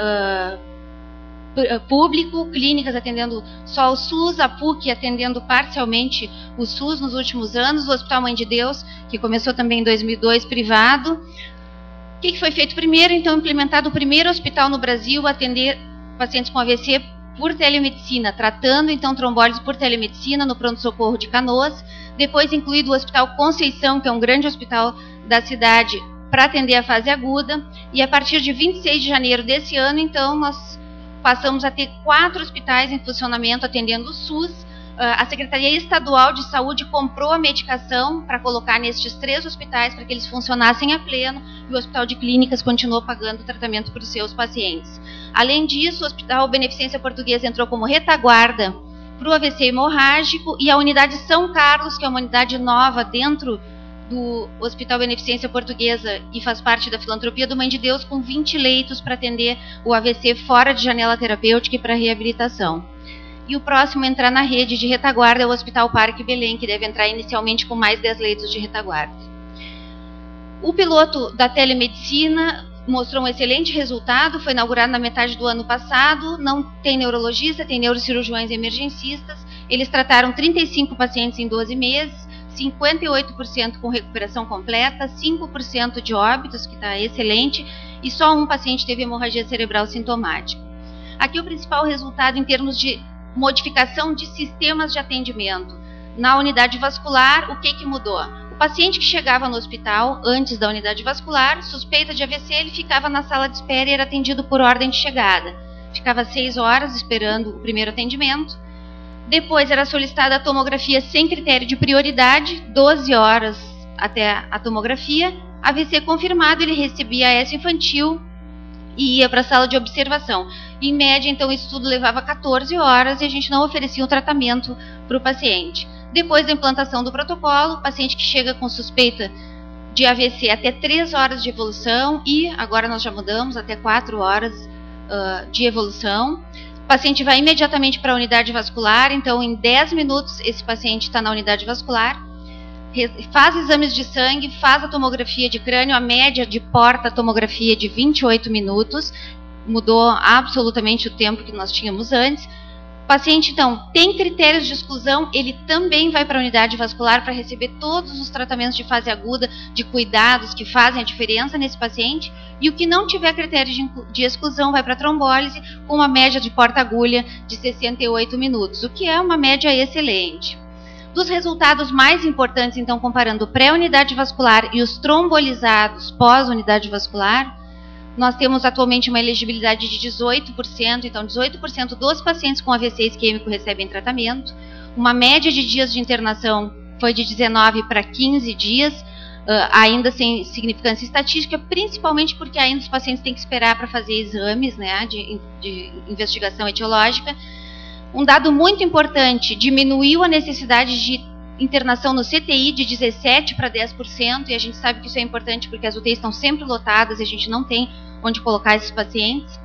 público, clínicas atendendo só o SUS, a PUC atendendo parcialmente o SUS nos últimos anos, o Hospital Mãe de Deus, que começou também em 2002, privado. O que foi feito primeiro? Então, implementado o primeiro hospital no Brasil a atender pacientes com AVC por telemedicina, tratando então trombólise por telemedicina no pronto-socorro de Canoas, depois incluído o Hospital Conceição, que é um grande hospital da cidade, para atender a fase aguda, e a partir de 26 de janeiro desse ano, então, nós passamos a ter 4 hospitais em funcionamento atendendo o SUS. A Secretaria Estadual de Saúde comprou a medicação para colocar nestes 3 hospitais para que eles funcionassem a pleno, e o Hospital de Clínicas continuou pagando o tratamento para os seus pacientes. Além disso, o Hospital Beneficência Portuguesa entrou como retaguarda para o AVC hemorrágico, e a unidade São Carlos, que é uma unidade nova dentro do Hospital Beneficência Portuguesa e faz parte da filantropia do Mãe de Deus, com 20 leitos para atender o AVC fora de janela terapêutica e para reabilitação. E o próximo a entrar na rede de retaguarda é o Hospital Parque Belém, que deve entrar inicialmente com mais 10 leitos de retaguarda. O piloto da telemedicina mostrou um excelente resultado, foi inaugurado na metade do ano passado, não tem neurologista, tem neurocirurgiões e emergencistas. Eles trataram 35 pacientes em 12 meses, 58% com recuperação completa, 5% de óbitos, que está excelente, e só um paciente teve hemorragia cerebral sintomática. Aqui o principal resultado em termos de modificação de sistemas de atendimento. Na unidade vascular, o que mudou? O paciente que chegava no hospital antes da unidade vascular, suspeita de AVC, ele ficava na sala de espera e era atendido por ordem de chegada. Ficava 6 horas esperando o primeiro atendimento. Depois era solicitada a tomografia sem critério de prioridade, 12 horas até a tomografia. AVC confirmado, ele recebia AS infantil e ia para a sala de observação. Em média, então, isso tudo levava 14 horas e a gente não oferecia um tratamento para o paciente. Depois da implantação do protocolo, o paciente que chega com suspeita de AVC até 3 horas de evolução e, agora nós já mudamos, até 4 horas de evolução. O paciente vai imediatamente para a unidade vascular, então em 10 minutos esse paciente está na unidade vascular, faz exames de sangue, faz a tomografia de crânio, a média de porta-tomografia de 28 minutos, mudou absolutamente o tempo que nós tínhamos antes. O paciente, então, tem critérios de exclusão, ele também vai para a unidade vascular para receber todos os tratamentos de fase aguda, de cuidados que fazem a diferença nesse paciente, e o que não tiver critério de exclusão vai para a trombólise, com uma média de porta-agulha de 68 minutos, o que é uma média excelente. Dos resultados mais importantes, então, comparando pré-unidade vascular e os trombolizados pós-unidade vascular, nós temos atualmente uma elegibilidade de 18%, então 18% dos pacientes com AVC isquêmico recebem tratamento. Uma média de dias de internação foi de 19 para 15 dias, ainda sem significância estatística, principalmente porque ainda os pacientes têm que esperar para fazer exames, né, de investigação etiológica. Um dado muito importante, diminuiu a necessidade de internação no CTI de 17% para 10%, e a gente sabe que isso é importante porque as UTIs estão sempre lotadas e a gente não tem onde colocar esses pacientes.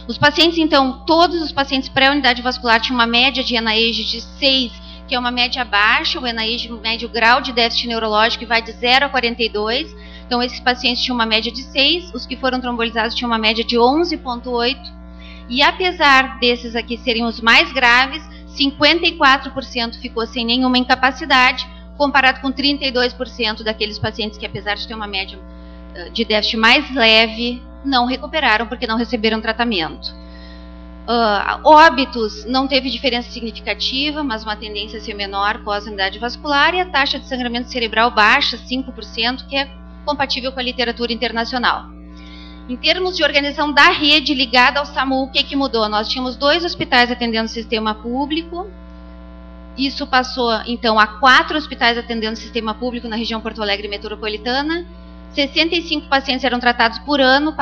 Os pacientes, então, todos os pacientes pré-unidade vascular tinham uma média de NIH de 6, que é uma média baixa, o NIH mede o grau de déficit neurológico e vai de 0 a 42, então esses pacientes tinham uma média de 6, os que foram trombolizados tinham uma média de 11,8, e apesar desses aqui serem os mais graves, 54% ficou sem nenhuma incapacidade, comparado com 32% daqueles pacientes que, apesar de ter uma média de déficit mais leve, não recuperaram porque não receberam tratamento. Óbitos não teve diferença significativa, mas uma tendência a ser menor pós-unidade vascular, e a taxa de sangramento cerebral baixa, 5%, que é compatível com a literatura internacional. Em termos de organização da rede ligada ao SAMU, o que mudou? Nós tínhamos 2 hospitais atendendo o sistema público, isso passou então a 4 hospitais atendendo o sistema público na região Porto Alegre metropolitana. 65 pacientes eram tratados por ano,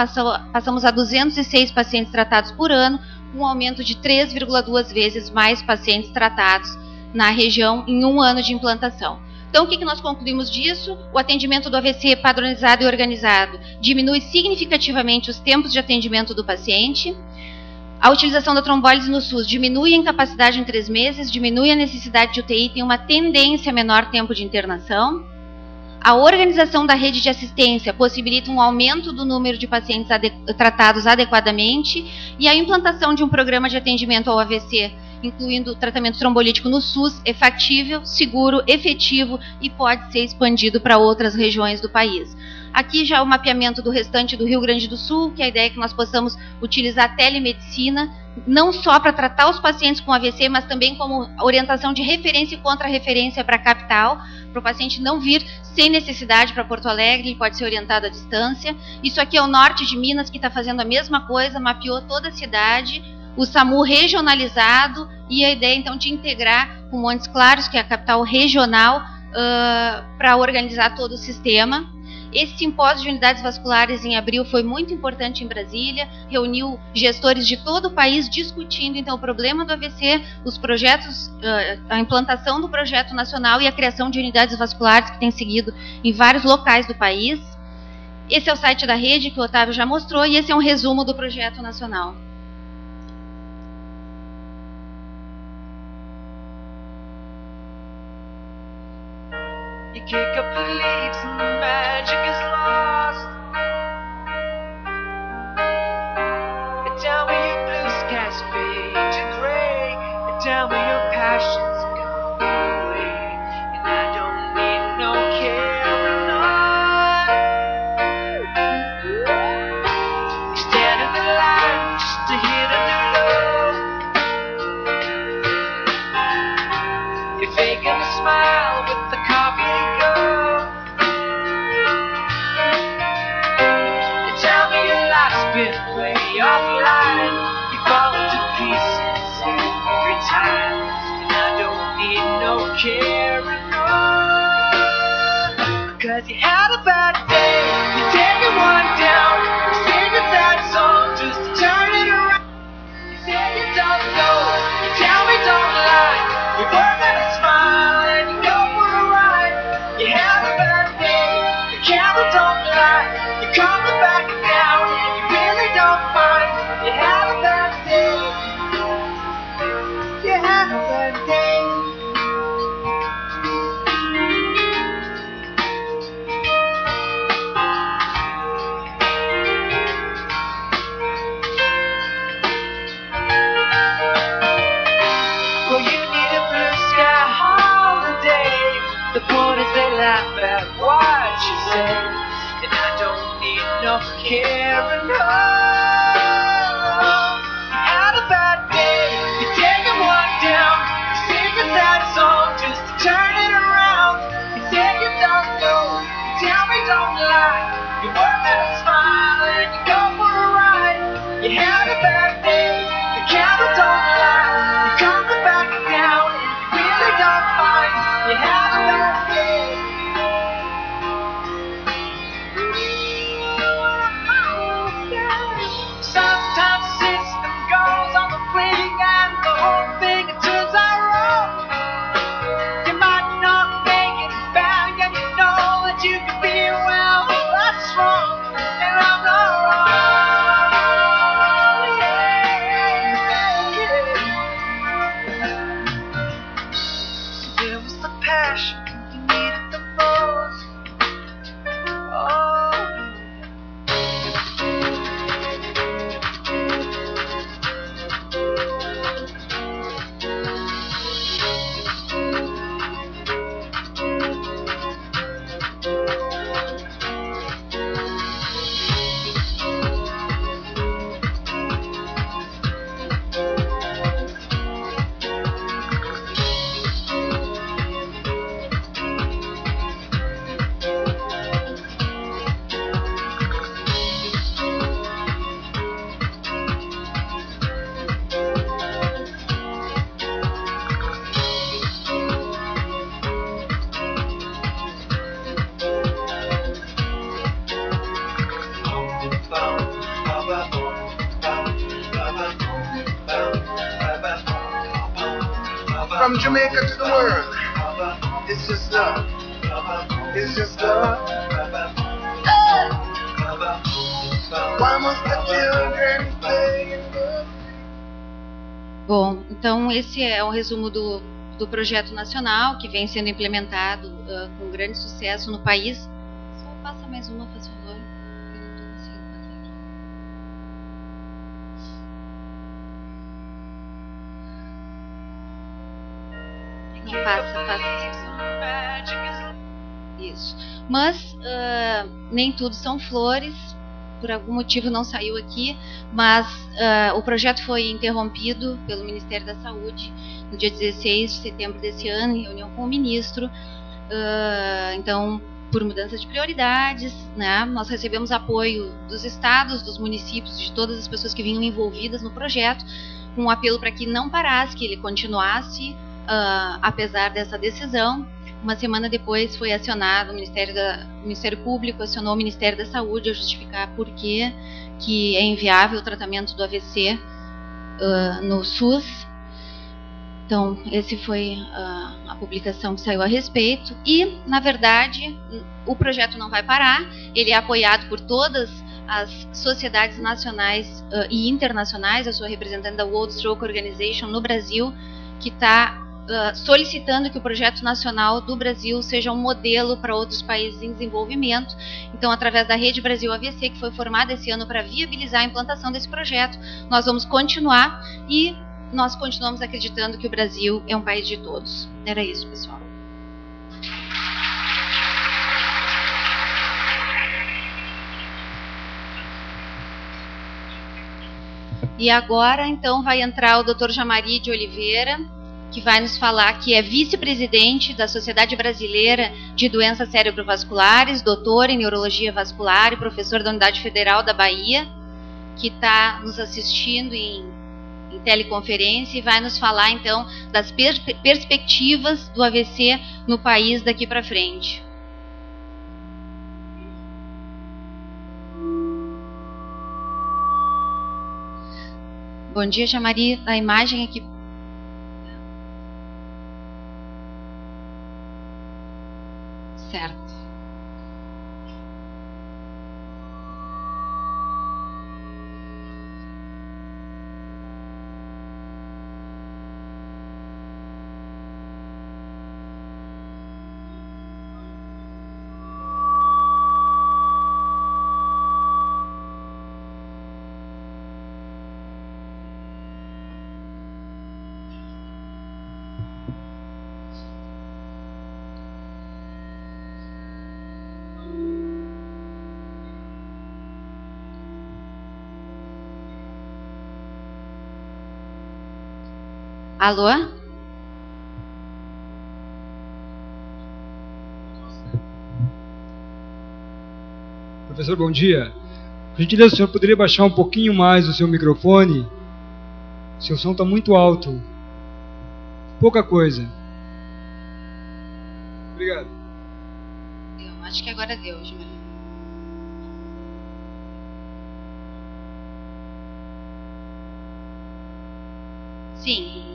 passamos a 206 pacientes tratados por ano, com um aumento de 3,2 vezes mais pacientes tratados na região em um ano de implantação. Então, o que nós concluímos disso? O atendimento do AVC padronizado e organizado diminui significativamente os tempos de atendimento do paciente. A utilização da trombólise no SUS diminui a incapacidade em 3 meses, diminui a necessidade de UTI, tem uma tendência a menor tempo de internação. A organização da rede de assistência possibilita um aumento do número de pacientes tratados adequadamente, e a implantação de um programa de atendimento ao AVC, incluindo tratamento trombolítico no SUS, é factível, seguro, efetivo e pode ser expandido para outras regiões do país. Aqui já o mapeamento do restante do Rio Grande do Sul, que a ideia é que nós possamos utilizar a telemedicina, não só para tratar os pacientes com AVC, mas também como orientação de referência e contra-referência para a capital, para o paciente não vir sem necessidade para Porto Alegre, ele pode ser orientado à distância. Isso aqui é o norte de Minas, que está fazendo a mesma coisa, mapeou toda a cidade, o SAMU regionalizado, e a ideia então de integrar com Montes Claros, que é a capital regional, para organizar todo o sistema. Esse simpósio de unidades vasculares em abril foi muito importante em Brasília, reuniu gestores de todo o país discutindo então o problema do AVC, os projetos, a implantação do projeto nacional e a criação de unidades vasculares que tem seguido em vários locais do país. Esse é o site da rede que o Otávio já mostrou, e esse é um resumo do projeto nacional. You kick up the leaves and the magic is lost. Tell me your blue skies fade to gray, and tell me your passions gone away, and I don't need no carrying on. You stand in the line just to hit a new love. You're faking a smile with the coffee and go. And tell me your life's been way offline. You fall to pieces every time, and I don't need no carrying on. Cause you had a bad day, you take it one down, you sing a sad song just to turn it around. You say you don't know, you tell me don't lie, you work at a smile and you go for a ride. You have a bad day, the camera don't lie, you come back down and you really don't mind. You have a bad day, you have a bad day. Well, you need a blue sky holiday. The point is they laugh at what you say, and I don't need no carrying on. You had a bad day, you take it one down, you sing a sad song just to turn it around. You say you don't know, you tell me don't lie, you work at a smile and you go for a ride. You had a bad day, the camera don't lie, you come back down and you really don't mind. You had a bad day. From Jamaica to the world, it's just love. It's just love. Why must the children play in the... Bom, então esse é o resumo do projeto nacional que vem sendo implementado com grande sucesso no país. Só passa mais uma, por favor. Eu não estou conseguindo fazer aqui. Não passa. Isso. Mas nem tudo são flores. Por algum motivo não saiu aqui, mas o projeto foi interrompido pelo Ministério da Saúde no dia 16 de setembro desse ano, em reunião com o ministro. Então, por mudança de prioridades, né, nós recebemos apoio dos estados, dos municípios, de todas as pessoas que vinham envolvidas no projeto, com um apelo para que não parasse, que ele continuasse, apesar dessa decisão. Uma semana depois foi acionado o Ministério Público, acionou o Ministério da Saúde a justificar por que é inviável o tratamento do AVC no SUS. Então, esse foi a publicação que saiu a respeito. E, na verdade, o projeto não vai parar, ele é apoiado por todas as sociedades nacionais e internacionais. Eu sou representante da World Stroke Organization no Brasil, que está solicitando que o projeto nacional do Brasil seja um modelo para outros países em desenvolvimento. Então, através da Rede Brasil AVC, que foi formada esse ano para viabilizar a implantação desse projeto, nós vamos continuar e nós continuamos acreditando que o Brasil é um país de todos. Era isso, pessoal. E agora, então, vai entrar o Dr. Jamari de Oliveira, que vai nos falar, que é vice-presidente da Sociedade Brasileira de Doenças Cerebrovasculares, doutor em Neurologia Vascular e professor da Unidade Federal da Bahia, que está nos assistindo em teleconferência e vai nos falar, então, das perspectivas do AVC no país daqui para frente. Bom dia, Jamari. A imagem aqui... Certo. Alô? Professor, bom dia. Por gentileza, o senhor poderia baixar um pouquinho mais o seu microfone? O seu som está muito alto. Pouca coisa. Obrigado. Eu acho que agora deu, Jamari. Sim.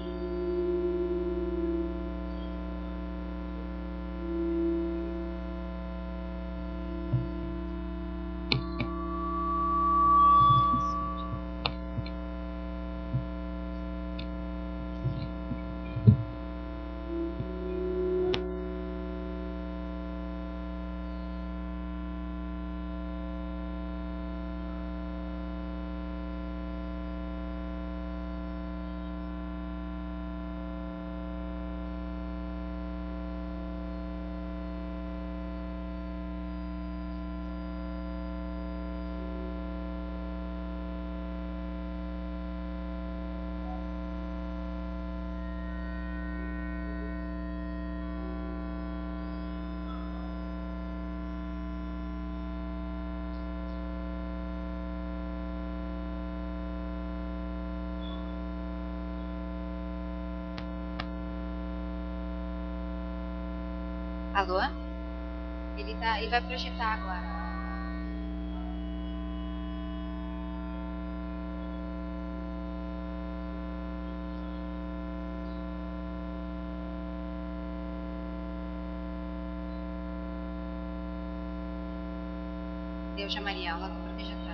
Alô? Ele vai projetar agora. eu chamaria ela para vegetariana.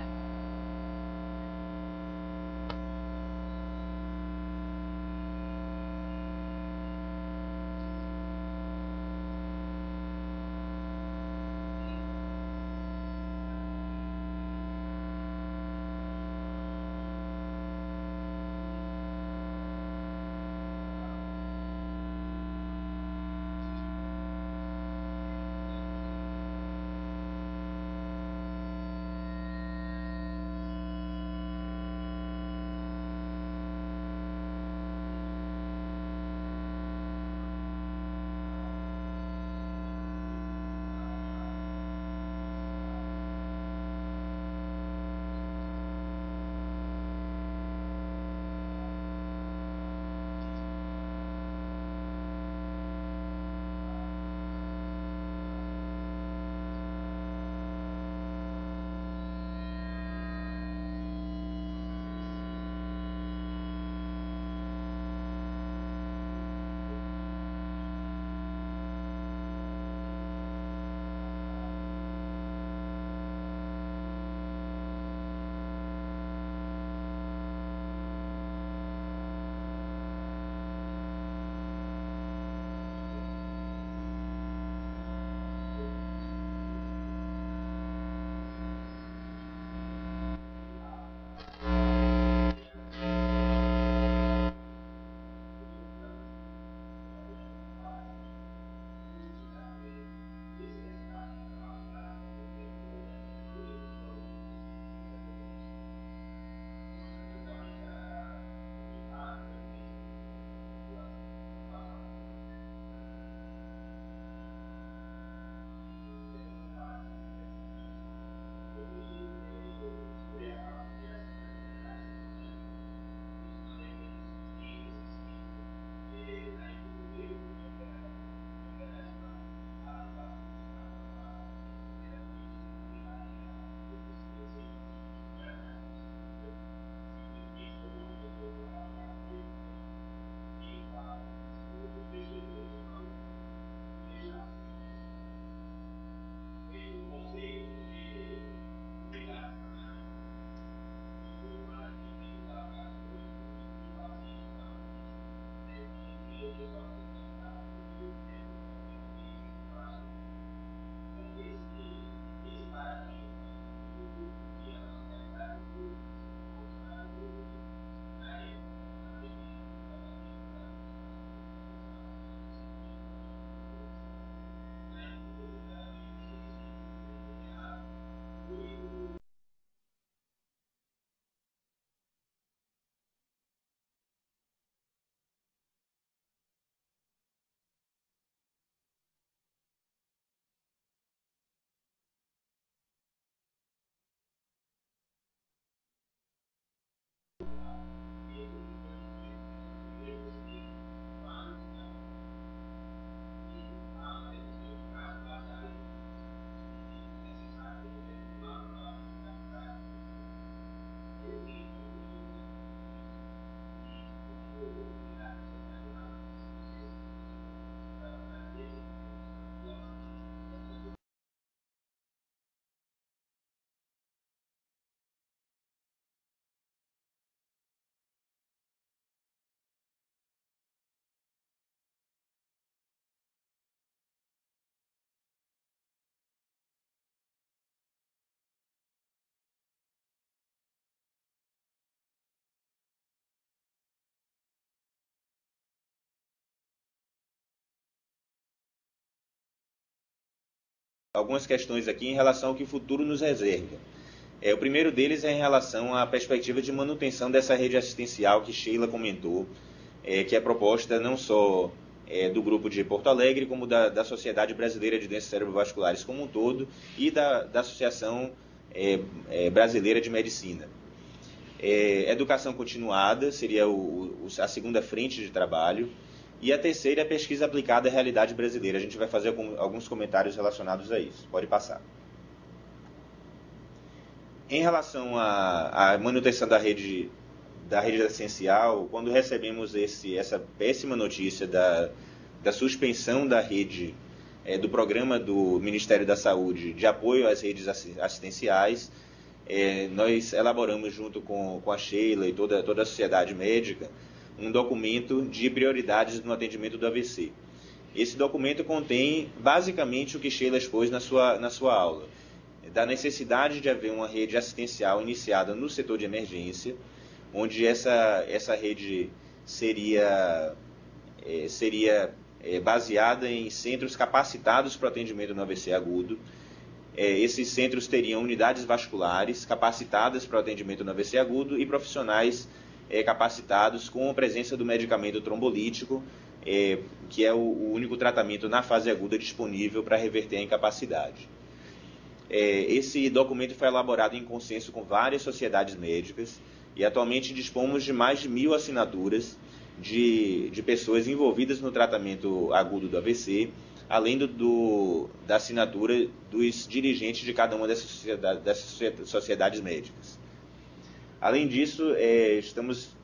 Algumas questões aqui em relação ao que o futuro nos reserva. O primeiro deles é em relação à perspectiva de manutenção dessa rede assistencial que Sheila comentou, que é proposta não só do grupo de Porto Alegre, como da Sociedade Brasileira de Doenças Cerebrovasculares como um todo e da Associação Brasileira de Medicina. Educação continuada seria a segunda frente de trabalho. E a terceira é a pesquisa aplicada à realidade brasileira. A gente vai fazer alguns comentários relacionados a isso. Pode passar. Em relação à manutenção da rede assistencial, quando recebemos essa péssima notícia da suspensão da rede do programa do Ministério da Saúde de apoio às redes assistenciais. Nós elaboramos, junto com a Sheila e toda a sociedade médica, um documento de prioridades no atendimento do AVC. Esse documento contém basicamente o que Sheila expôs na sua aula, da necessidade de haver uma rede assistencial iniciada no setor de emergência, onde essa rede seria baseada em centros capacitados para o atendimento no AVC agudo. Esses centros teriam unidades vasculares capacitadas para o atendimento no AVC agudo e profissionais capacitados com a presença do medicamento trombolítico, que é o único tratamento na fase aguda disponível para reverter a incapacidade. Esse documento foi elaborado em consenso com várias sociedades médicas e atualmente dispomos de mais de 1.000 assinaturas de pessoas envolvidas no tratamento agudo do AVC, além da assinatura dos dirigentes de cada uma dessas sociedades médicas. Além disso, estamos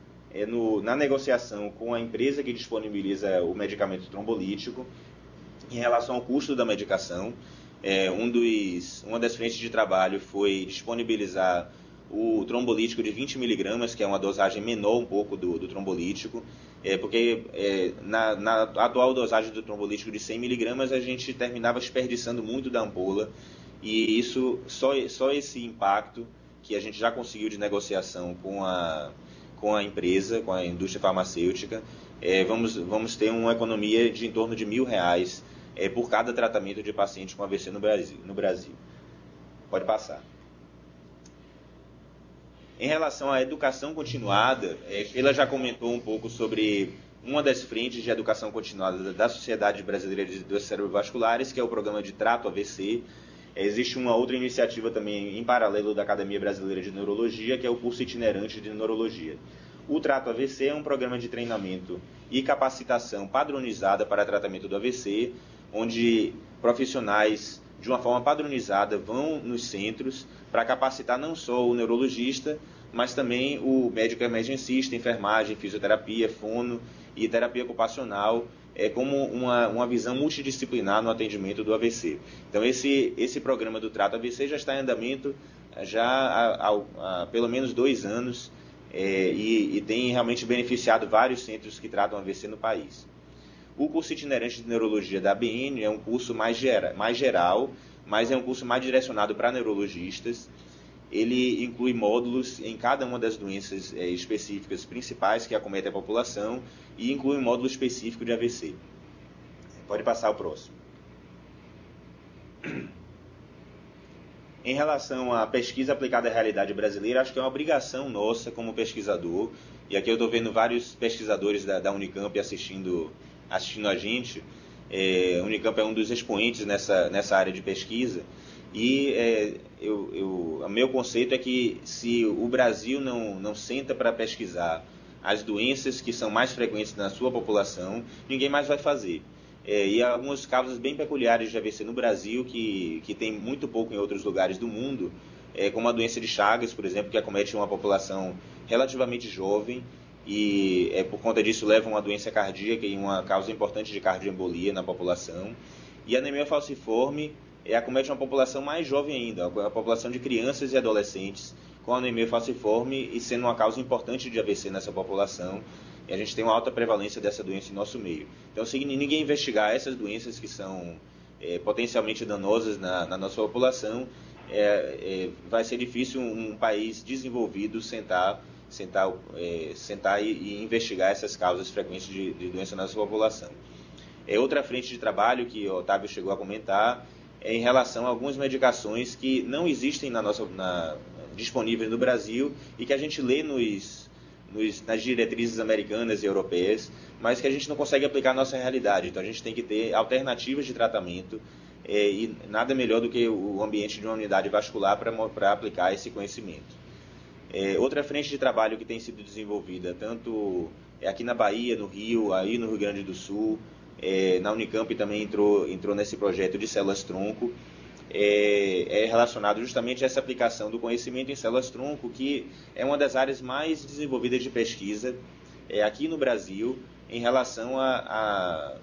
na negociação com a empresa que disponibiliza o medicamento trombolítico em relação ao custo da medicação. Uma das frentes de trabalho foi disponibilizar o trombolítico de 20 mg, que é uma dosagem menor um pouco do trombolítico, porque na atual dosagem do trombolítico de 100 mg a gente terminava desperdiçando muito da ampola, e isso só esse impacto que a gente já conseguiu de negociação com a empresa, com a indústria farmacêutica, vamos ter uma economia de em torno de R$1.000 por cada tratamento de paciente com AVC no Brasil. Pode passar. Em relação à educação continuada, ela já comentou um pouco sobre uma das frentes de educação continuada da Sociedade Brasileira de Doenças Cerebrovasculares, que é o programa de trato AVC. Existe uma outra iniciativa também em paralelo da Academia Brasileira de Neurologia, que é o curso itinerante de Neurologia. O Trato AVC é um programa de treinamento e capacitação padronizada para tratamento do AVC, onde profissionais, de uma forma padronizada, vão nos centros para capacitar não só o neurologista, mas também o médico emergencista, enfermagem, fisioterapia, fono e terapia ocupacional, como uma visão multidisciplinar no atendimento do AVC. Então, esse programa do Trato AVC já está em andamento há pelo menos 2 anos e tem realmente beneficiado vários centros que tratam AVC no país. O curso itinerante de Neurologia da ABN é um curso mais geral, mas é um curso mais direcionado para neurologistas. Ele inclui módulos em cada uma das doenças específicas principais que acometem a população e inclui um módulo específico de AVC. Pode passar o próximo. Em relação à pesquisa aplicada à realidade brasileira, acho que é uma obrigação nossa como pesquisador, e aqui eu estou vendo vários pesquisadores da Unicamp assistindo a gente. A Unicamp é um dos expoentes nessa área de pesquisa, e o meu conceito é que se o Brasil não senta para pesquisar as doenças que são mais frequentes na sua população, ninguém mais vai fazer. E há alguns casos bem peculiares de AVC no Brasil, que tem muito pouco em outros lugares do mundo, como a doença de Chagas, por exemplo, que acomete uma população relativamente jovem, e por conta disso leva a uma doença cardíaca e uma causa importante de cardioembolia na população. E a anemia falciforme acomete uma população mais jovem ainda, a população de crianças e adolescentes com anemia falciforme, e sendo uma causa importante de AVC nessa população. E a gente tem uma alta prevalência dessa doença em nosso meio. Então, se ninguém investigar essas doenças que são potencialmente danosas na nossa população, vai ser difícil um país desenvolvido sentar e investigar essas causas frequentes de doença na nossa população. Outra frente de trabalho que o Otávio chegou a comentar é em relação a algumas medicações que não existem disponíveis no Brasil e que a gente lê nas diretrizes americanas e europeias, mas que a gente não consegue aplicar na nossa realidade. Então a gente tem que ter alternativas de tratamento, e nada melhor do que o ambiente de uma unidade vascular para aplicar esse conhecimento. Outra frente de trabalho que tem sido desenvolvida, tanto aqui na Bahia, no Rio, aí no Rio Grande do Sul, na Unicamp também entrou nesse projeto de células-tronco, é relacionado justamente a essa aplicação do conhecimento em células-tronco, que é uma das áreas mais desenvolvidas de pesquisa aqui no Brasil em relação a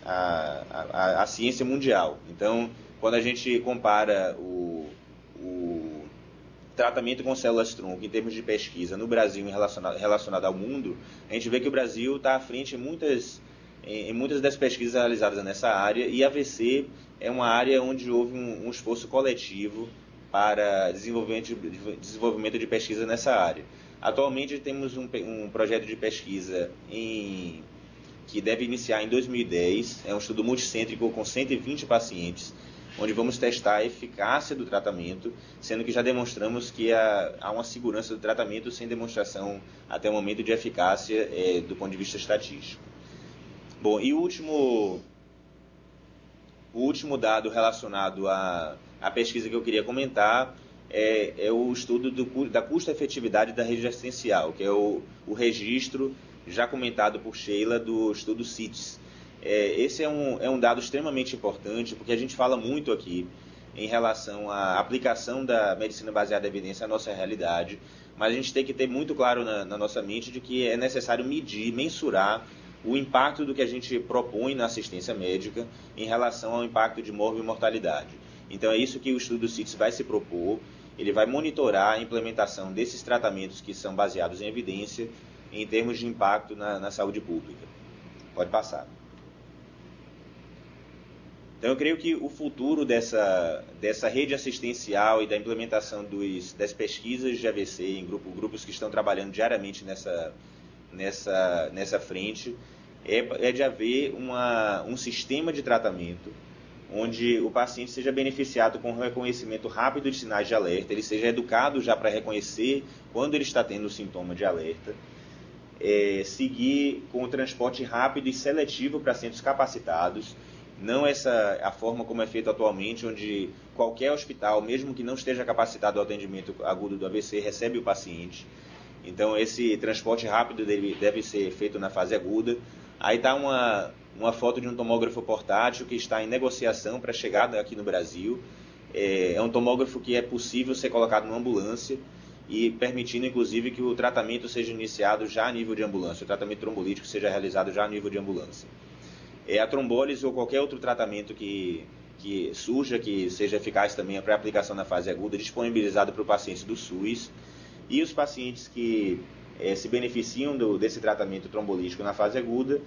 a ciência mundial. Então, quando a gente compara o tratamento com células-tronco em termos de pesquisa no Brasil relacionado ao mundo, a gente vê que o Brasil está à frente em muitas das pesquisas realizadas nessa área, e AVC é uma área onde houve um esforço coletivo para desenvolvimento de pesquisa nessa área. Atualmente temos um projeto de pesquisa que deve iniciar em 2010, é um estudo multicêntrico com 120 pacientes, onde vamos testar a eficácia do tratamento, sendo que já demonstramos que há uma segurança do tratamento sem demonstração até o momento de eficácia do ponto de vista estatístico. Bom, e o último dado relacionado à pesquisa que eu queria comentar é o estudo da custo-efetividade da rede assistencial, que é o registro já comentado por Sheila do estudo CITES. Esse é um dado extremamente importante, porque a gente fala muito aqui em relação à aplicação da medicina baseada em evidência à nossa realidade, mas a gente tem que ter muito claro na nossa mente de que é necessário medir, mensurar o impacto do que a gente propõe na assistência médica em relação ao impacto de morte e mortalidade. Então é isso que o estudo CITES vai se propor. Ele vai monitorar a implementação desses tratamentos que são baseados em evidência em termos de impacto na saúde pública. Pode passar. Então eu creio que o futuro dessa rede assistencial e da implementação das pesquisas de AVC em grupos que estão trabalhando diariamente nessa frente é de haver um sistema de tratamento onde o paciente seja beneficiado com reconhecimento rápido de sinais de alerta, ele seja educado já para reconhecer quando ele está tendo sintoma de alerta, seguir com o transporte rápido e seletivo para centros capacitados, não a forma como é feito atualmente, onde qualquer hospital, mesmo que não esteja capacitado ao atendimento agudo do AVC, recebe o paciente. Então, esse transporte rápido deve ser feito na fase aguda. Aí está uma foto de um tomógrafo portátil que está em negociação para chegar aqui no Brasil. É um tomógrafo que é possível ser colocado numa ambulância e permitindo, inclusive, que o tratamento seja iniciado já a nível de ambulância, o tratamento trombolítico seja realizado já a nível de ambulância. A trombólise ou qualquer outro tratamento que surja, que seja eficaz também para aplicação na fase aguda, disponibilizado para o paciente do SUS. E os pacientes que se beneficiam desse tratamento trombolítico na fase aguda,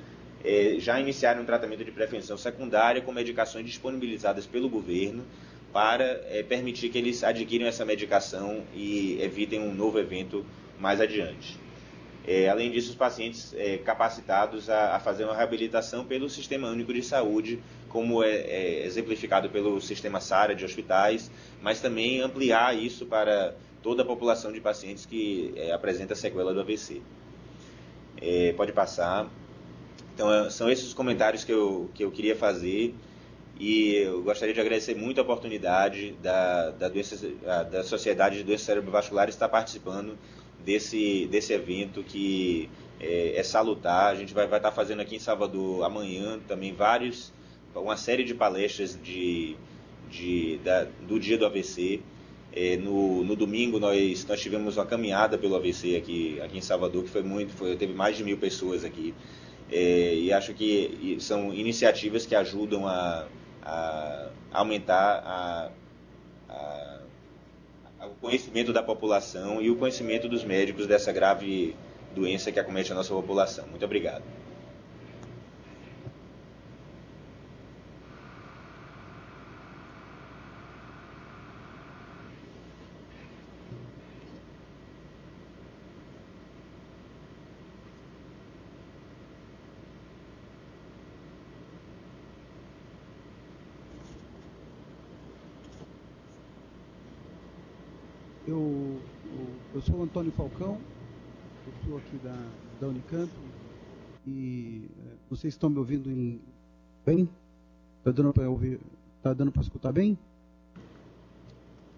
já iniciaram um tratamento de prevenção secundária com medicações disponibilizadas pelo governo para permitir que eles adquiram essa medicação e evitem um novo evento mais adiante. Além disso, os pacientes capacitados a fazer uma reabilitação pelo Sistema Único de Saúde, como é exemplificado pelo Sistema SARA de hospitais, mas também ampliar isso para toda a população de pacientes que apresenta sequela do AVC. Pode passar. Então, são esses os comentários que eu queria fazer, e eu gostaria de agradecer muito a oportunidade da Sociedade de Doenças Cerebrovasculares estar participando desse evento que é salutar. A gente vai estar fazendo aqui em Salvador amanhã também uma série de palestras do dia do AVC. No domingo nós tivemos uma caminhada pelo AVC aqui em Salvador, que teve mais de 1.000 pessoas aqui. E acho que são iniciativas que ajudam a aumentar o conhecimento da população e o conhecimento dos médicos dessa grave doença que acomete a nossa população. Muito obrigado. Eu sou o Antônio Falcão, eu sou aqui da Unicamp, e vocês estão me ouvindo bem? Está dando para ouvir? Está dando para escutar bem?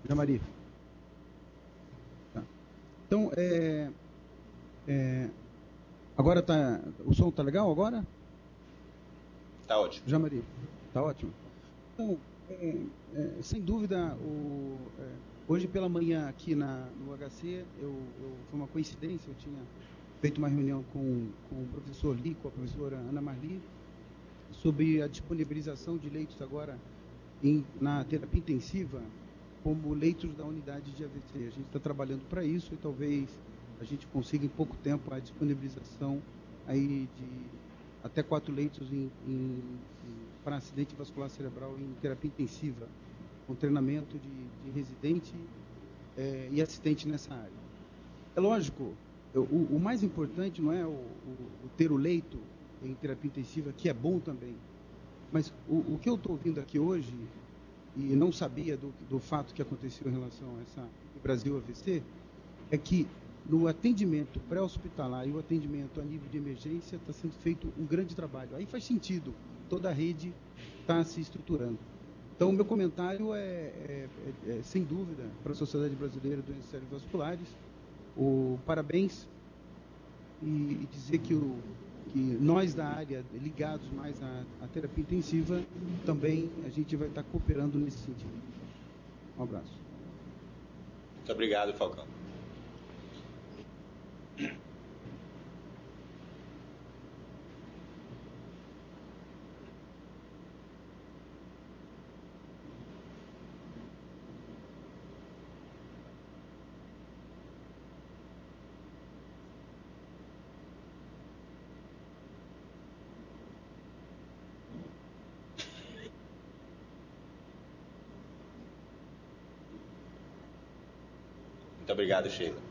Jamari? Tá. Então, agora o som está legal agora? Está ótimo. Jamari, está ótimo. Então, sem dúvida, hoje pela manhã aqui no HC, foi uma coincidência, eu tinha feito uma reunião com o professor Lee, com a professora Ana Marli, sobre a disponibilização de leitos agora na terapia intensiva como leitos da unidade de AVC. A gente está trabalhando para isso e talvez a gente consiga em pouco tempo a disponibilização aí de até 4 leitos para acidente vascular cerebral em terapia intensiva, com treinamento de residente e assistente nessa área. É lógico, o mais importante não é o ter o leito em terapia intensiva, que é bom também, mas o que eu estou ouvindo aqui hoje, e não sabia do fato que aconteceu em relação a essa Brasil AVC, é que no atendimento pré-hospitalar e o atendimento a nível de emergência está sendo feito um grande trabalho. Aí faz sentido, toda a rede está se estruturando. Então, o meu comentário é sem dúvida, para a Sociedade Brasileira de Doenças Cerebrovasculares, parabéns, e dizer que nós da área, ligados mais à terapia intensiva, também a gente vai estar cooperando nesse sentido. Um abraço. Muito obrigado, Falcão. Muito obrigado, Sheila.